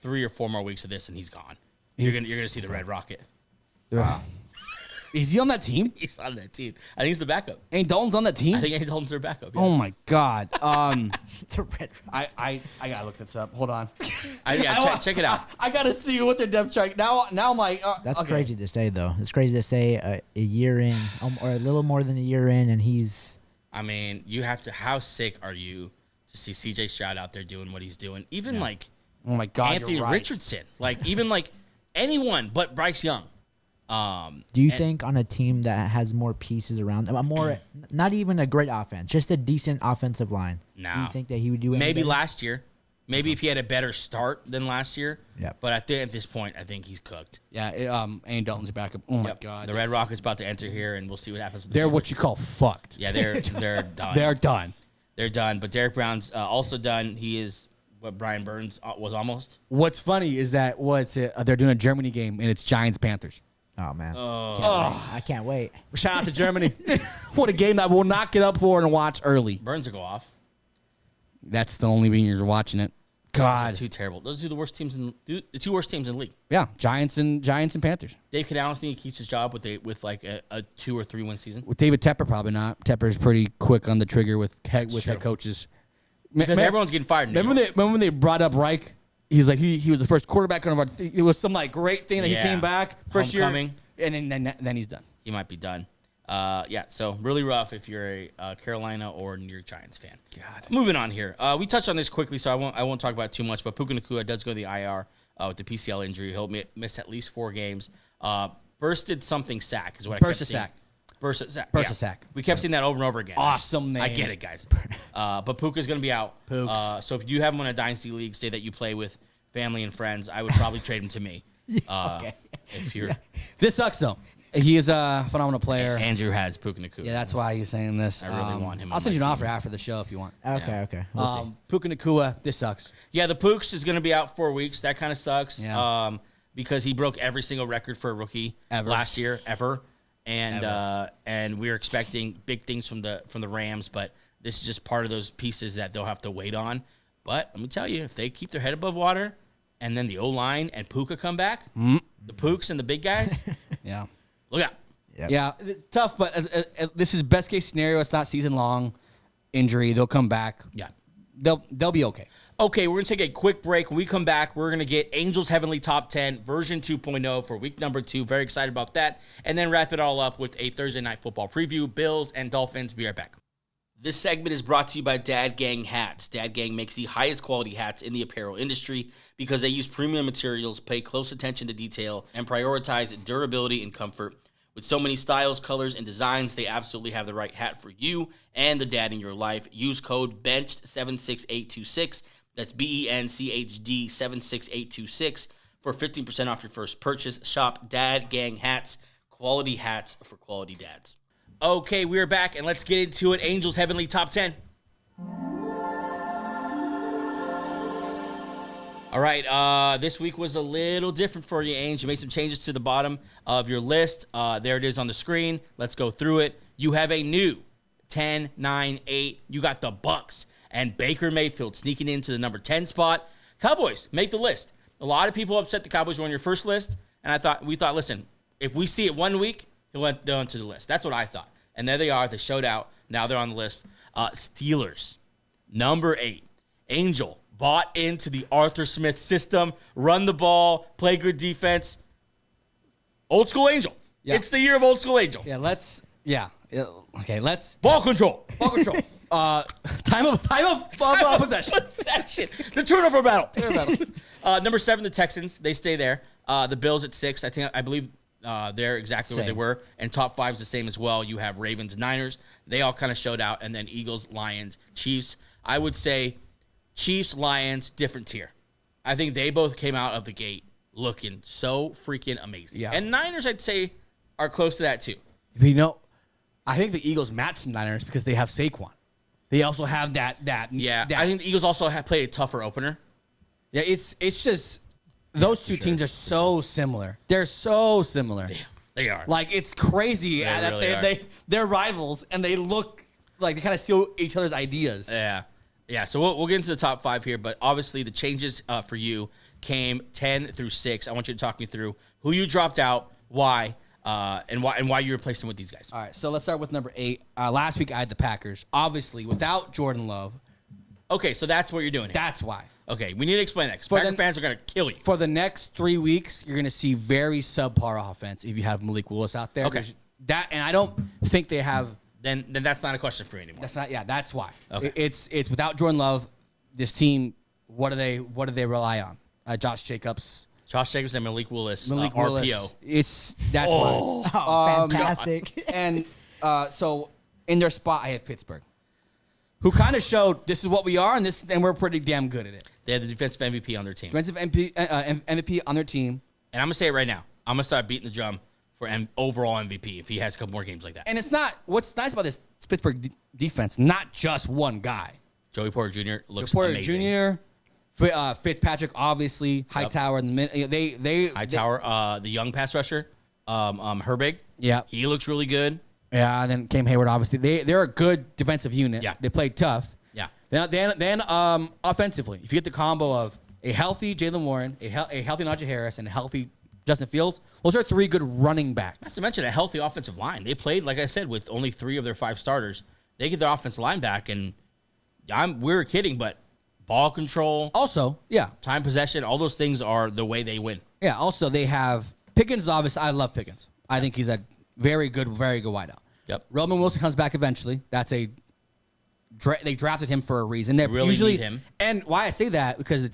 3 or 4 more weeks of this, and he's gone. You're gonna see the Red Rocket. Wow. Is he on that team? He's on that team. I think he's the backup. Andy Dalton's on that team? I think Andy Dalton's their backup. Yeah. Oh my God. The Red Rocket. I gotta look this up. Hold on. Check it out. I gotta see what their depth chart. Now I'm like, that's crazy to say though. It's crazy to say a year in, or a little more than a year in, and he's. I mean, you have to. How sick are you to see C.J. Stroud out there doing what he's doing? Even like, oh my God, Anthony Richardson. Like even like anyone but Bryce Young. Do you think on a team that has more pieces around them, not even a great offense, just a decent offensive line? No. Do you think that he would do anything? Maybe last year. Maybe if he had a better start than last year. Yeah. But at this point, I think he's cooked. Yeah. Andy Dalton's backup. Oh my God. The Red Rocket's about to enter here, and we'll see what happens. They're what you call fucked. Yeah, they're done. They're done. They're done. But Derrick Brown's also done. He is what Brian Burns was almost. What's funny is that they're doing a Germany game, and it's Giants-Panthers. Oh man, I can't wait. Shout out to Germany. What a game that we'll not get up for and watch early. Burns will go off. That's the only reason you're watching it. God, those are 2 terrible. Those are the worst teams the 2 worst teams in the league. Yeah, Giants and Panthers. Dave Canales think he keeps his job with like a 2 or 3 win season. With David Tepper, probably not. Tepper's pretty quick on the trigger with head coaches. Because everyone's getting fired. Remember when they brought up Reich? He's like he was the first quarterback on our. It was some like great thing that he came back first Homecoming. year, and then he's done. He might be done. So really rough if you're a Carolina or New York Giants fan. God. Moving on here. We touched on this quickly, so I won't talk about it too much. But Puka Nacua does go to the IR with the PCL injury. He'll miss at least 4 games. Bursted something sack is what I kept seeing. Burst a sack. We kept seeing that over and over again. Awesome name. I get it, guys. But Puka's going to be out. So if you have him in a dynasty league, say that you play with family and friends, I would probably trade him to me. Okay. If you're, This sucks though. He is a phenomenal player. Andrew has Puka Nacua. Yeah, that's why he's saying this. I really want him. I'll send you an offer after the show if you want. Okay. We'll see. Puka Nacua, this sucks. Yeah, the Pooks is going to be out 4 weeks. That kind of sucks. Yeah. Because he broke every single record for a rookie last year ever. And we're expecting big things from the Rams, but this is just part of those pieces that they'll have to wait on. But let me tell you, if they keep their head above water, and then the O-line and Puka come back, the Pooks and the big guys, Yeah. look out. Yep. Yeah, it's tough, but this is best case scenario. It's not season long injury. They'll come back. Yeah. They'll be okay. Okay, we're going to take a quick break. When we come back, we're going to get Angels Heavenly Top 10 version 2.0 for week number 2. Very excited about that. And then wrap it all up with a Thursday night football preview. Bills and Dolphins. Be right back. This segment is brought to you by Dad Gang Hats. Dad Gang makes the highest quality hats in the apparel industry because they use premium materials, pay close attention to detail, and prioritize durability and comfort. With so many styles, colors, and designs, they absolutely have the right hat for you and the dad in your life. Use code BENCHED76826. That's BENCHD 76826 for 15% off your first purchase. Shop Dad Gang Hats, quality hats for quality dads. Okay, we're back, and let's get into it. Angels Heavenly Top 10. All right, this week was a little different for you, Angel. You made some changes to the bottom of your list. There it is on the screen. Let's go through it. You have a new 10, 9, 8. You got the Bucks and Baker Mayfield sneaking into the number 10 spot. Cowboys, make the list. A lot of people upset the Cowboys were on your first list, and we thought, listen, if we see it 1 week, he'll went down to the list. That's what I thought. And there they are. They showed out. Now they're on the list. Steelers, number 8. Angel bought into the Arthur Smith system, run the ball, play good defense. Old school Angel. Yeah. It's the year of old school Angel. Yeah, let's. Ball control. Time of possession. Possession. The turnover battle. Number 7, the Texans. They stay there. The Bills at 6. I believe they're exactly where they were. And top 5 is the same as well. You have Ravens, Niners. They all kind of showed out. And then Eagles, Lions, Chiefs. I would say Chiefs, Lions, different tier. I think they both came out of the gate looking so freaking amazing. Yeah. And Niners, I'd say, are close to that too. You know, I think the Eagles match the Niners because they have Saquon. They also have that. Yeah, I think the Eagles also have played a tougher opener. Yeah, it's just those two teams are so similar. They're so similar. Yeah, they are. Like, it's crazy that really they're rivals and they look like they kind of steal each other's ideas. Yeah. Yeah, so we'll get into the top 5 here, but obviously the changes for you came 10 through 6. I want you to talk me through who you dropped out, why, and why you replaced them with these guys. All right, so let's start with number 8. Last week I had the Packers. Obviously, without Jordan Love. Okay, so that's what you're doing here. That's why. Okay, we need to explain that because Packer fans are going to kill you. For the next 3 weeks, you're going to see very subpar offense if you have Malik Willis out there. Okay. And I don't think they have... Then that's not a question for you anymore. That's why. Okay. It's without Jordan Love, this team, what do they rely on? Josh Jacobs and Malik Willis. RPO. That's why. Oh, fantastic. And so in their spot, I have Pittsburgh, who kind of showed this is what we are, and we're pretty damn good at it. They have the defensive MVP on their team. MVP on their team. And I'm going to say it right now. I'm going to start beating the drum for overall MVP if he has a couple more games like that. And it's not, what's nice about this Pittsburgh defense, not just one guy. Joey Porter Jr. looks amazing. Joey Porter Jr., Fitzpatrick, obviously, Hightower in the minute. Hightower, the young pass rusher, Herbig. Yeah. He looks really good. Yeah, and then Cam Hayward, obviously. They're a good defensive unit. Yeah. They played tough. Yeah. Then offensively, if you get the combo of a healthy Jalen Warren, a healthy Najee Harris, and a healthy Justin Fields, those are 3 good running backs. Not to mention a healthy offensive line. They played, like I said, with only 3 of their 5 starters. They get their offensive line back, and we were kidding, but ball control, also, yeah, time possession, all those things are the way they win. Yeah, also they have Pickens. Obviously, I love Pickens. I think he's a very good wideout. Yep. Roman Wilson comes back eventually. That's they drafted him for a reason. They really usually need him. And why I say that because the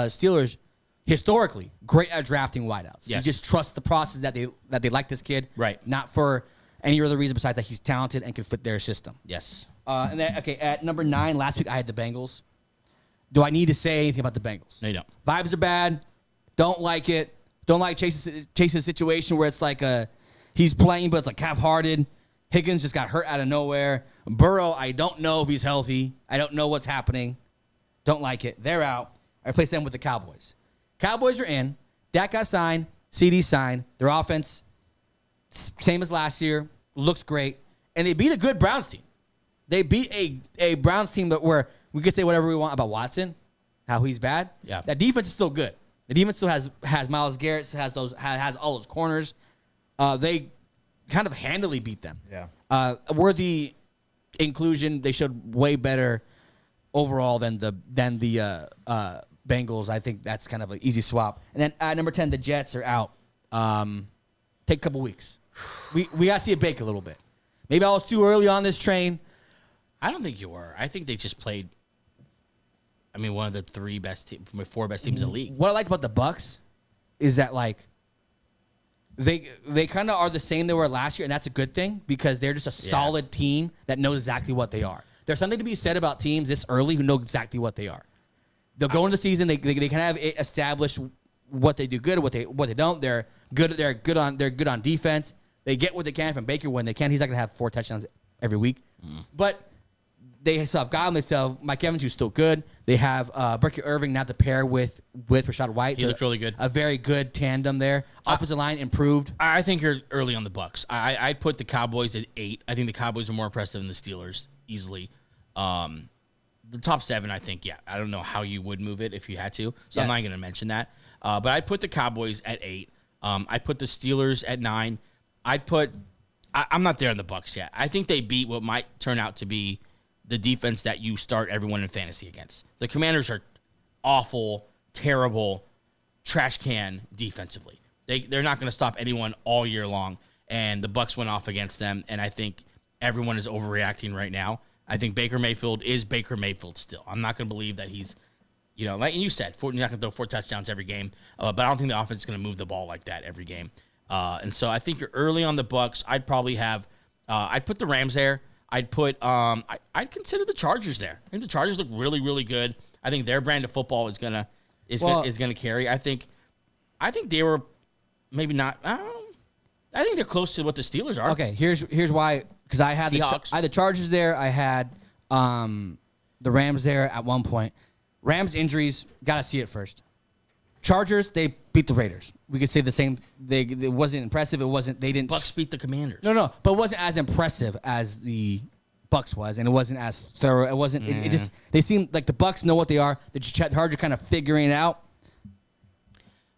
Steelers historically great at drafting wideouts. Yes. You just trust the process that they like this kid. Right. Not for any other reason besides that he's talented and can fit their system. Yes. And then at number 9, last week I had the Bengals. Do I need to say anything about the Bengals? No, you don't. Vibes are bad. Don't like it. Don't like Chase's situation where it's like he's playing, but it's like half-hearted. Higgins just got hurt out of nowhere. Burrow, I don't know if he's healthy. I don't know what's happening. Don't like it. They're out. I replaced them with the Cowboys. Cowboys are in. Dak got signed. CD signed. Their offense, same as last year, looks great. And they beat a good Browns team. They beat a Browns team where we could say whatever we want about Watson, how he's bad. Yeah. That defense is still good. The defense still has Myles Garrett, has all those corners. They kind of handily beat them. Yeah. Worthy inclusion. They showed way better overall than the Bengals. I think that's kind of an easy swap. And then at number 10, the Jets are out. Take a couple weeks. We got to see it bake a little bit. Maybe I was too early on this train. I don't think you were. I think they just played. I mean, one of the four best teams in the league. What I liked about the Bucs is that like they kind of are the same they were last year, and that's a good thing because they're just a solid team that knows exactly what they are. There's something to be said about teams this early who know exactly what they are. They'll go into the season. They can have it establish what they do good, what they don't. They're good on defense. They get what they can from Baker when they can. He's not gonna have 4 touchdowns every week, but they still have Godwin. They still have Mike Evans, who's still good. They have Berkey Irving now to pair with Rashad White. He looked really good. A very good tandem there. Offensive line improved. I think you're early on the Bucs. I'd put the Cowboys at 8. I think the Cowboys are more impressive than the Steelers easily. The top 7, I think, yeah. I don't know how you would move it if you had to, so I'm not going to mention that. But I'd put the Cowboys at 8. I'd put the Steelers at 9. I'm not there in the Bucs yet. I think they beat what might turn out to be the defense that you start everyone in fantasy against. The Commanders are awful, terrible, trash can defensively. They're not going to stop anyone all year long, and the Bucs went off against them, and I think everyone is overreacting right now. I think Baker Mayfield is Baker Mayfield still. I'm not going to believe that he's, like you said, you're not going to throw 4 touchdowns every game, but I don't think the offense is going to move the ball like that every game. And so I think you're early on the Bucs. I'd probably have, I'd put the Rams there. I'd put, I'd consider the Chargers there. I think the Chargers look really, really good. I think their brand of football is gonna carry. I think they were maybe not. I think they're close to what the Steelers are. Okay, here's why. Because I had the Chargers there. I had the Rams there at one point. Rams injuries, gotta see it first. Chargers, they beat the Raiders. We could say the same. It wasn't impressive. They didn't. Bucs beat the Commanders. No, but it wasn't as impressive as the Bucs was, and it wasn't as thorough. It wasn't. It just they seemed like the Bucs know what they are. The Chargers kind of figuring it out.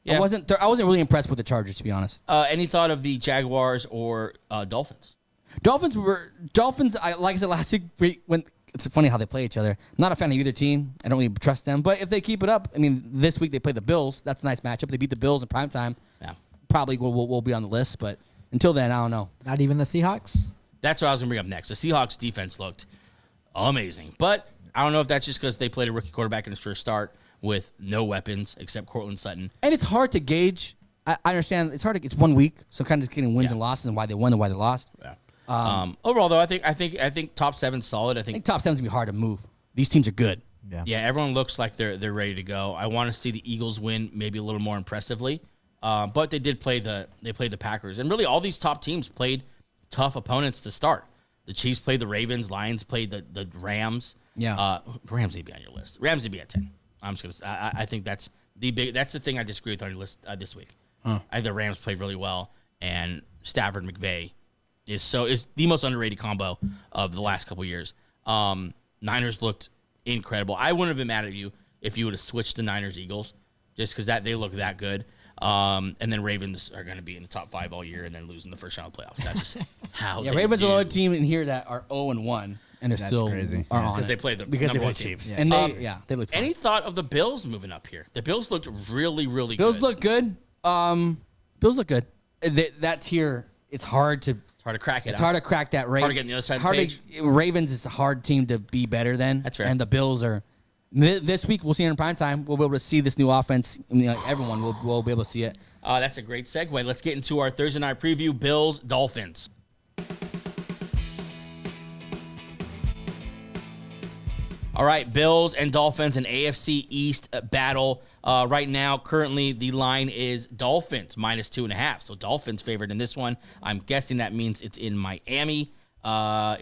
Yeah. I wasn't really impressed with the Chargers, to be honest. Any thought of the Jaguars or Dolphins? Dolphins. Like I said last week, when it's funny how they play each other. I'm not a fan of either team. I don't really trust them. But if they keep it up, I mean, this week they play the Bills. That's a nice matchup. They beat the Bills in primetime. Yeah, probably will be on the list. But until then, I don't know. Not even the Seahawks? That's what I was going to bring up next. The Seahawks defense looked amazing. But I don't know if that's just because they played a rookie quarterback in his first start with no weapons except Cortland Sutton. And it's hard to gauge. I understand. It's hard. It's 1 week, so kind of just getting wins and losses and why they won and why they lost. Yeah. Overall, though, I think top 7's solid. I think top 7's gonna be hard to move. These teams are good. Yeah, everyone looks like they're ready to go. I want to see the Eagles win maybe a little more impressively, but they did play the Packers, and really all these top teams played tough opponents to start. The Chiefs played the Ravens, Lions played the Rams. Yeah, Rams need to be on your list. Rams need to be at 10. I'm just gonna. I think that's the thing I disagree with on your list this week. I think the Rams played really well, and Stafford McVay is the most underrated combo of the last couple years. Niners looked incredible. I wouldn't have been mad at you if you would have switched to Niners-Eagles just because they look that good. And then Ravens are going to be in the top 5 all year and then losing the first round of playoffs. That's just how they Ravens do. are the only team in here that are 0-1 and they're still crazy. Are on because they play the number one Chiefs. Yeah. And they looked fine. Any thought of the Bills moving up here? The Bills looked really, really good. Bills look good. Bills look good. That tier, it's hard to crack it. It's hard to crack that. Hard to get on the other side of the page. Ravens is a hard team to be better than. That's fair. And the Bills are. This week, we'll see it in prime time. We'll be able to see this new offense. I mean, everyone will be able to see it. That's a great segue. Let's get into our Thursday night preview, Bills, Dolphins. All right, Bills and Dolphins, an AFC East battle. Right now, currently, the line is Dolphins -2.5. So Dolphins favored in this one. I'm guessing that means it's in Miami.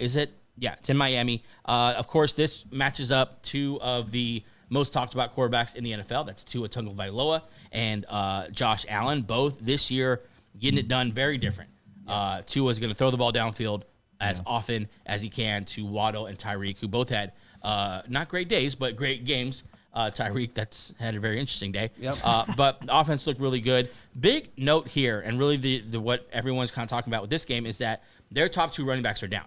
Is it? Yeah, it's in Miami. Of course, this matches up 2 of the most talked about quarterbacks in the NFL. That's Tua Tagovailoa and Josh Allen. Both this year getting it done very different. Tua is going to throw the ball downfield as often as he can to Waddle and Tyreek, who both had not great days, but great games Tyreek, that's had a very interesting day. Yep. But the offense looked really good. Big note here, and really the what everyone's kind of talking about with this game is that their top 2 running backs are down.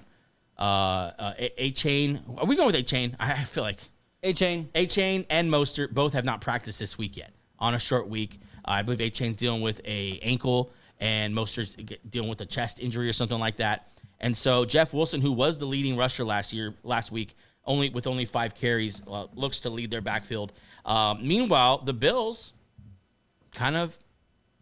A-Chain. Are we going with A-Chain? I feel like A-Chain and Mostert both have not practiced this week yet on a short week. I believe A-Chain's dealing with a ankle and Mostert's dealing with a chest injury or something like that. And so Jeff Wilson, who was the leading rusher last week, with only 5 carries, looks to lead their backfield. Meanwhile, the Bills kind of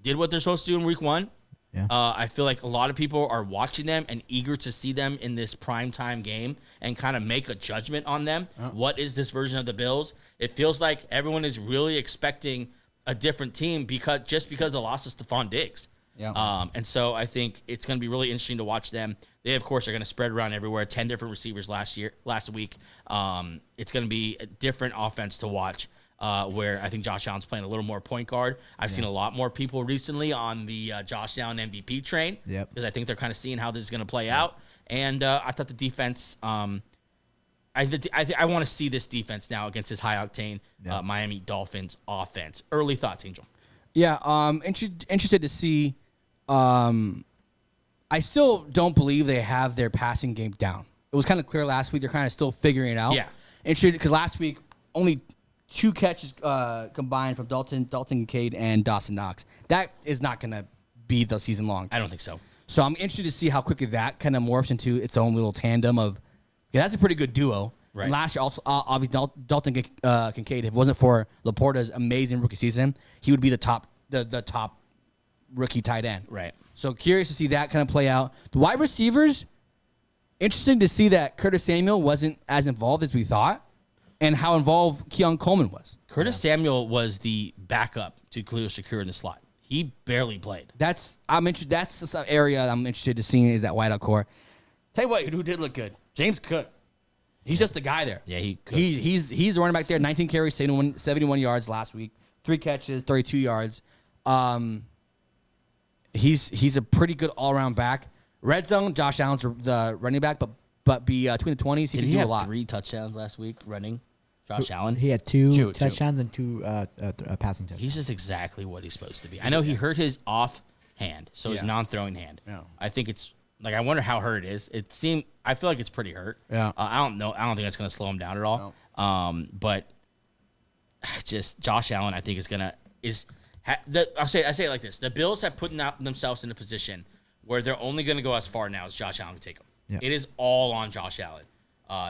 did what they're supposed to do in week 1. Yeah. I feel like a lot of people are watching them and eager to see them in this primetime game and kind of make a judgment on them. What is this version of the Bills? It feels like everyone is really expecting a different team because the loss of Stephon Diggs. Yeah. And so I think it's going to be really interesting to watch them. They, of course, are going to spread around everywhere. 10 different receivers last week. It's going to be a different offense to watch. Where I think Josh Allen's playing a little more point guard. I've seen a lot more people recently on the Josh Allen MVP train. Yep. Because I think they're kind of seeing how this is going to play out. And I thought the defense. I want to see this defense now against this high octane Miami Dolphins offense. Early thoughts, Angel. Yeah. Interested to see. I still don't believe they have their passing game down. It was kind of clear last week. They're kind of still figuring it out. Yeah. Interested because last week only 2 catches combined from Dalton Kincaid and Dawson Knox. That is not going to be the season long. I don't think so. So I'm interested to see how quickly that kind of morphs into its own little tandem of, that's a pretty good duo. Right. And last year, also, obviously, Dalton Kincaid, if it wasn't for Laporta's amazing rookie season, he would be the top rookie tight end. Right. So curious to see that kind of play out. The wide receivers, interesting to see that Curtis Samuel wasn't as involved as we thought, and how involved Keon Coleman was. Curtis Samuel was the backup to Khalil Shakir in the slot. He barely played. That's the area I'm interested to see is that wideout core. Tell you what, who did look good? James Cook. He's just the guy there. Yeah, he's the running back there. 19 carries, 71 yards last week. 3 catches, 32 yards. He's a pretty good all around back. Red zone, Josh Allen's the running back, but between the 20s, he can do a lot. 3 touchdowns last week running? Josh Allen? He had 2 touchdowns and 2 passing touchdowns. He's just exactly what he's supposed to be. I know he hurt his off hand, so his non-throwing hand. Yeah. I think it's like I wonder how hurt it is. I feel like it's pretty hurt. Yeah. I don't know. I don't think that's going to slow him down at all. No. But just Josh Allen, I think I say it like this: the Bills have put themselves in a position where they're only going to go as far now as Josh Allen can take them. Yeah. It is all on Josh Allen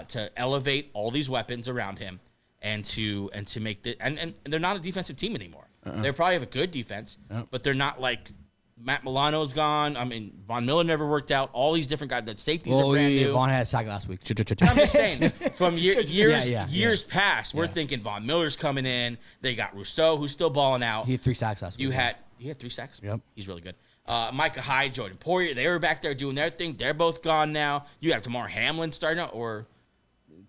to elevate all these weapons around him and to make and they're not a defensive team anymore. They probably have a good defense, but they're not like Matt Milano's gone. I mean, Von Miller never worked out. All these different guys. The safeties are brand new. Von had a sack last week. I'm just saying, from years past, we're Yeah. thinking Von Miller's coming in. They got Rousseau, who's still balling out. He had 3 sacks last week. He had 3 sacks? Yep. He's really good. Micah Hyde, Jordan Poyer, they were back there doing their thing. They're both gone now. You have Tamar Hamlin starting out, or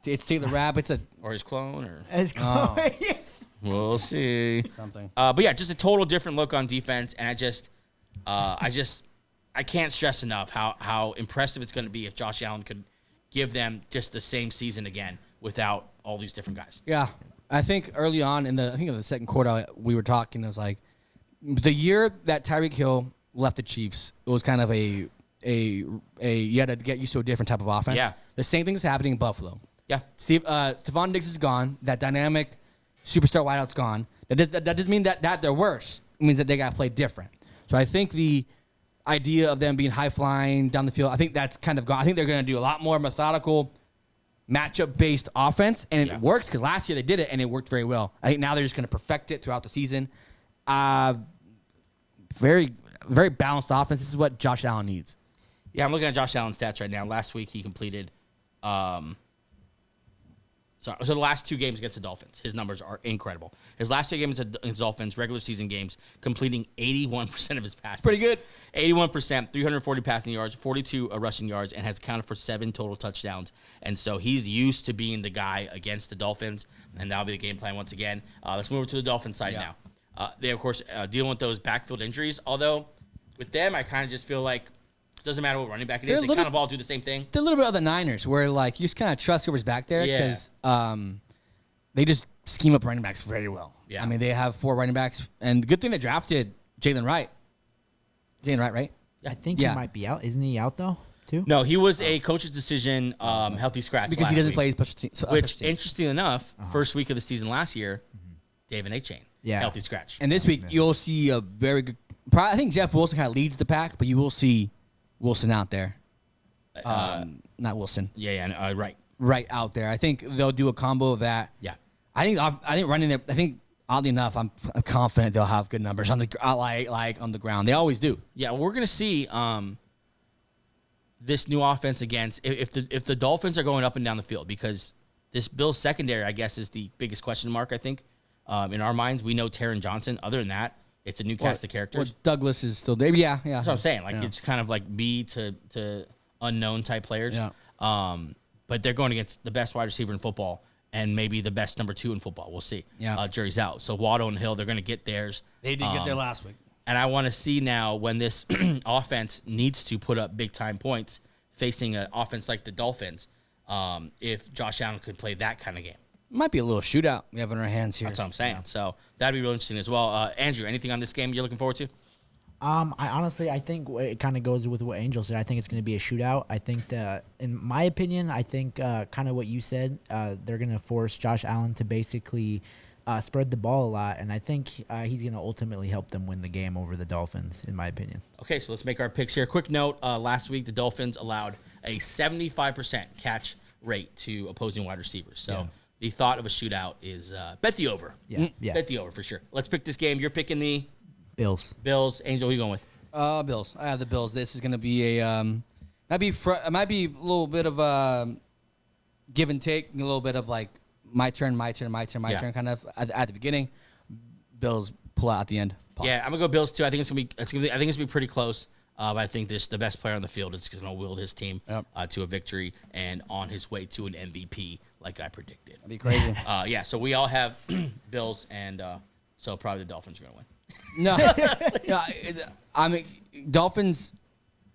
It's Taylor Rapp. or his clone, or Yes. we'll see. Something. But yeah, just a total different look on defense, and I can't stress enough how impressive it's going to be if Josh Allen could give them just the same season again without all these different guys. Yeah. I think early on in the second quarter, we were talking, it was like the year that Tyreek Hill left the Chiefs, it was kind of you had to get used to a different type of offense. Yeah. The same thing is happening in Buffalo. Yeah. Stephon Diggs is gone. That dynamic superstar wideout's gone. That doesn't mean that they're worse. It means that they got to play different. So I think the idea of them being high flying down the field, I think that's kind of gone. I think they're going to do a lot more methodical matchup based offense, and it works because last year they did it and it worked very well. I think now they're just going to perfect it throughout the season. Very, very balanced offense. This is what Josh Allen needs. Yeah, I'm looking at Josh Allen's stats right now. Last week he completed so the last 2 games against the Dolphins, his numbers are incredible. His last 2 games against the Dolphins, regular season games, completing 81% of his passes. Pretty good. 81%, 340 passing yards, 42 rushing yards, and has accounted for 7 total touchdowns. And so he's used to being the guy against the Dolphins, and that'll be the game plan once again. Let's move over to the Dolphins side now. They, of course, dealing with those backfield injuries, although with them, I kind of just feel like it doesn't matter what running back it is. They kind of all do the same thing. They're a little bit of the Niners, where like you just kind of trust whoever's back there because they just scheme up running backs very well. Yeah. I mean, they have 4 running backs, and good thing they drafted Jalen Wright. Jalen Wright, right? I think he might be out. Isn't he out though? Too? No, he was a coach's decision, healthy scratch Because he doesn't week, play his special team. which, interesting enough, first week of the season last year, David A-Chain, healthy scratch. And this week, you'll see a very good. I think Jeff Wilson kind of leads the pack, but you will see Wilson out there. Not Wilson. Right out there. I think they'll do a combo of that. Yeah. I think running there. I think oddly enough, I'm confident they'll have good numbers on the like on the ground. They always do. Yeah, we're gonna see this new offense against if the Dolphins are going up and down the field, because this Bills secondary, I guess, is the biggest question mark. I think in our minds, we know Taron Johnson. Other than that, it's a new cast of characters. Well, Douglas is still there. Yeah. That's what I'm saying. Like it's kind of like B to unknown type players. Yeah. But they're going against the best wide receiver in football and maybe the best number 2 in football. We'll see. Yeah. Jury's out. So Waddle and Hill, they're going to get theirs. They did get there last week. And I want to see now when this offense needs to put up big time points facing an offense like the Dolphins, if Josh Allen could play that kind of game. Might be a little shootout we have in our hands here. That's what I'm saying. Yeah. So that'd be real interesting as well. Andrew, anything on this game you're looking forward to? I think it kind of goes with what Angel said. I think it's going to be a shootout. I think that, in my opinion, kind of what you said, they're going to force Josh Allen to basically spread the ball a lot, and I think he's going to ultimately help them win the game over the Dolphins, in my opinion. Okay, so let's make our picks here. Quick note, last week the Dolphins allowed a 75% catch rate to opposing wide receivers. So the thought of a shootout is bet the over. Yeah. Bet the over for sure. Let's pick this game. You're picking the Bills. Angel, who you going with? Bills. I have the Bills. This is going to be it might be a little bit of give and take, a little bit of like my turn kind of at the beginning. Bills pull out at the end. Yeah, I'm gonna go Bills too. I think it's gonna be pretty close. But I think the best player on the field is going to wield his team to a victory and on his way to an MVP, like I predicted. That'd be crazy. So we all have Bills, and so probably the Dolphins are going to win. No, I mean, Dolphins,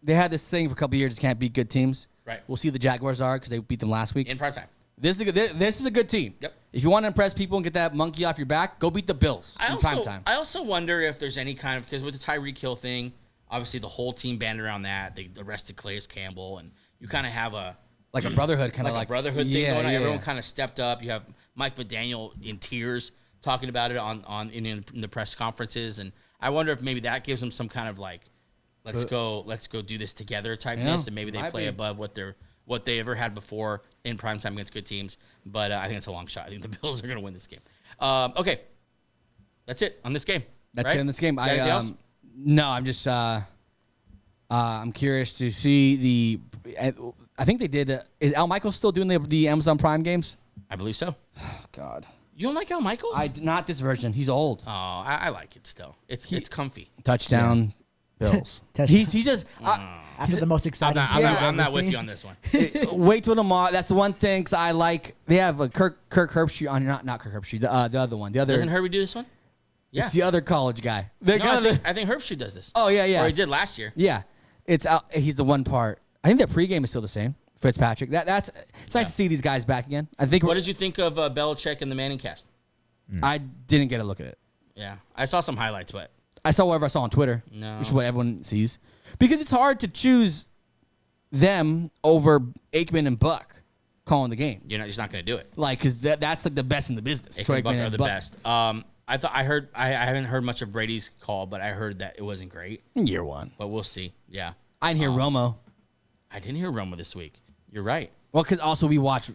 they had this thing for a couple of years, can't beat good teams. Right. We'll see the Jaguars are because they beat them last week. In prime time. This is a good team. Yep. If you want to impress people and get that monkey off your back, go beat the Bills in prime time. I also wonder if there's any kind of, because with the Tyreek Hill thing, obviously the whole team banded around that. They arrested Calais Campbell, and you kind of have a brotherhood kind of like a brotherhood thing going on. Everyone kind of stepped up. You have Mike McDaniel in tears talking about it in the press conferences, and I wonder if maybe that gives them some kind of like, let's go do this together typeness, and maybe they play above what they ever had before in primetime against good teams. But I think it's a long shot. I think the Bills are going to win this game. Okay, that's it on this game. That's it in this game. Anything else? No, I'm just I'm curious to see I think they did. Is Al Michaels still doing the Amazon Prime games? I believe so. Oh, God. You don't like Al Michaels? Not this version. He's old. Oh, I like it still. It's comfy. Touchdown, Bills. Touchdown. He's just After the most exciting I'm not with you on this one. wait till tomorrow. That's the one thing. 'Cause I like. They have a Kirk Herbstreit on. Not Kirk Herbstreit. The other one. The other. Doesn't Herbie do this one? Yeah. It's the other college guy. I think Herbstreit does this. Oh yeah. Or he did last year. Yeah, he's the one part. I think their pregame is still the same. Fitzpatrick. It's nice to see these guys back again. I think. What did you think of Belichick and the Manning cast? I didn't get a look at it. Yeah, I saw some highlights, but I saw whatever I saw on Twitter. No. Which is what everyone sees. Because it's hard to choose them over Aikman and Buck calling the game. you're just not going to do it. Like, because that's like the best in the business. Aikman and Buck are the best. I haven't heard much of Brady's call, but I heard that it wasn't great. In year one. But we'll see. Yeah. I didn't hear Romo. I didn't hear Romo this week. You're right. Well, because also we watch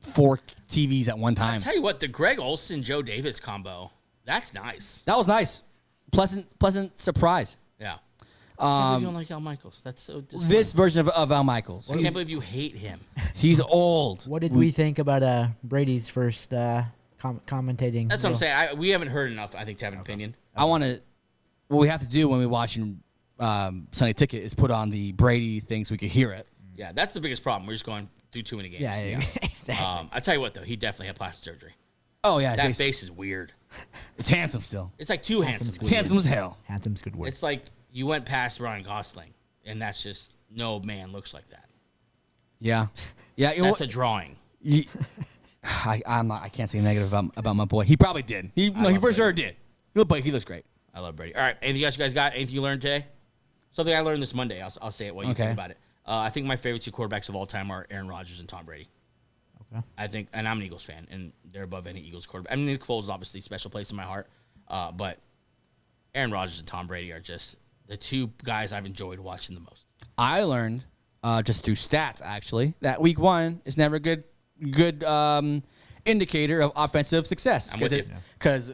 4 TVs at one time. I'll tell you what, the Greg Olsen, Joe Davis combo, that's nice. That was nice. Pleasant surprise. Yeah. I can't believe you don't like Al Michaels. That's so disappointing. This version of Al Michaels. I can't believe you hate him. He's old. What did we think about Brady's first commentating? That's what I'm saying. We haven't heard enough, I think, to have an opinion. I want to. What we have to do when we watch Sunday Ticket is put on the Brady thing so we can hear it. Yeah, that's the biggest problem. We're just going through too many games. Yeah, exactly. I tell you what, though, he definitely had plastic surgery. Oh yeah, That face is weird. It's handsome still. It's like too handsome. It's handsome as hell. Handsome's good word. It's like you went past Ryan Gosling, and that's just no man looks like that. Yeah, yeah. That's a drawing. I can't say negative about my boy. He probably did. He for sure did. He looks great. I love Brady. All right, anything else you guys got? Anything you learned today? Something I learned this Monday. I'll say it while you think about it. I think my favorite 2 quarterbacks of all time are Aaron Rodgers and Tom Brady. Okay. I think, and I'm an Eagles fan, and they're above any Eagles quarterback. I mean, Nick Foles is obviously a special place in my heart, but Aaron Rodgers and Tom Brady are just the 2 guys I've enjoyed watching the most. I learned just through stats actually that week 1 is never a good indicator of offensive success. I'm with you. Because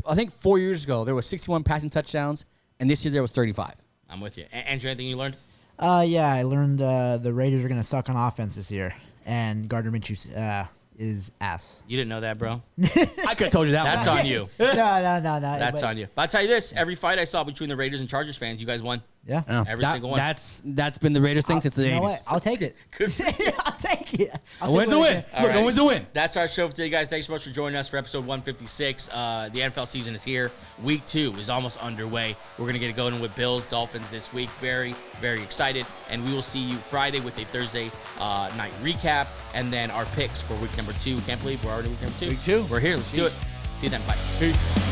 I think 4 years ago there was 61 passing touchdowns, and this year there was 35. I'm with you. Andrew, anything you learned? Yeah, I learned the Raiders are going to suck on offense this year, and Gardner Minshew is ass. You didn't know that, bro? I could have told you that. That's one. on you. No. That's on you. But I'll tell you this: every fight I saw between the Raiders and Chargers fans, you guys won. Yeah. Every single one. That's been the Raiders thing since the 80s. You know what? I'll take it. Good. I'll take it. A win's a win. Look, a win's a win. That's our show for today, guys. Thanks so much for joining us for episode 156. The NFL season is here. Week 2 is almost underway. We're going to get it going with Bills, Dolphins this week. Very, very excited. And we will see you Friday with a Thursday night recap and then our picks for week number 2. Can't believe we're already week number 2. Week 2. We're here. Let's do it. See you then. Bye. Peace.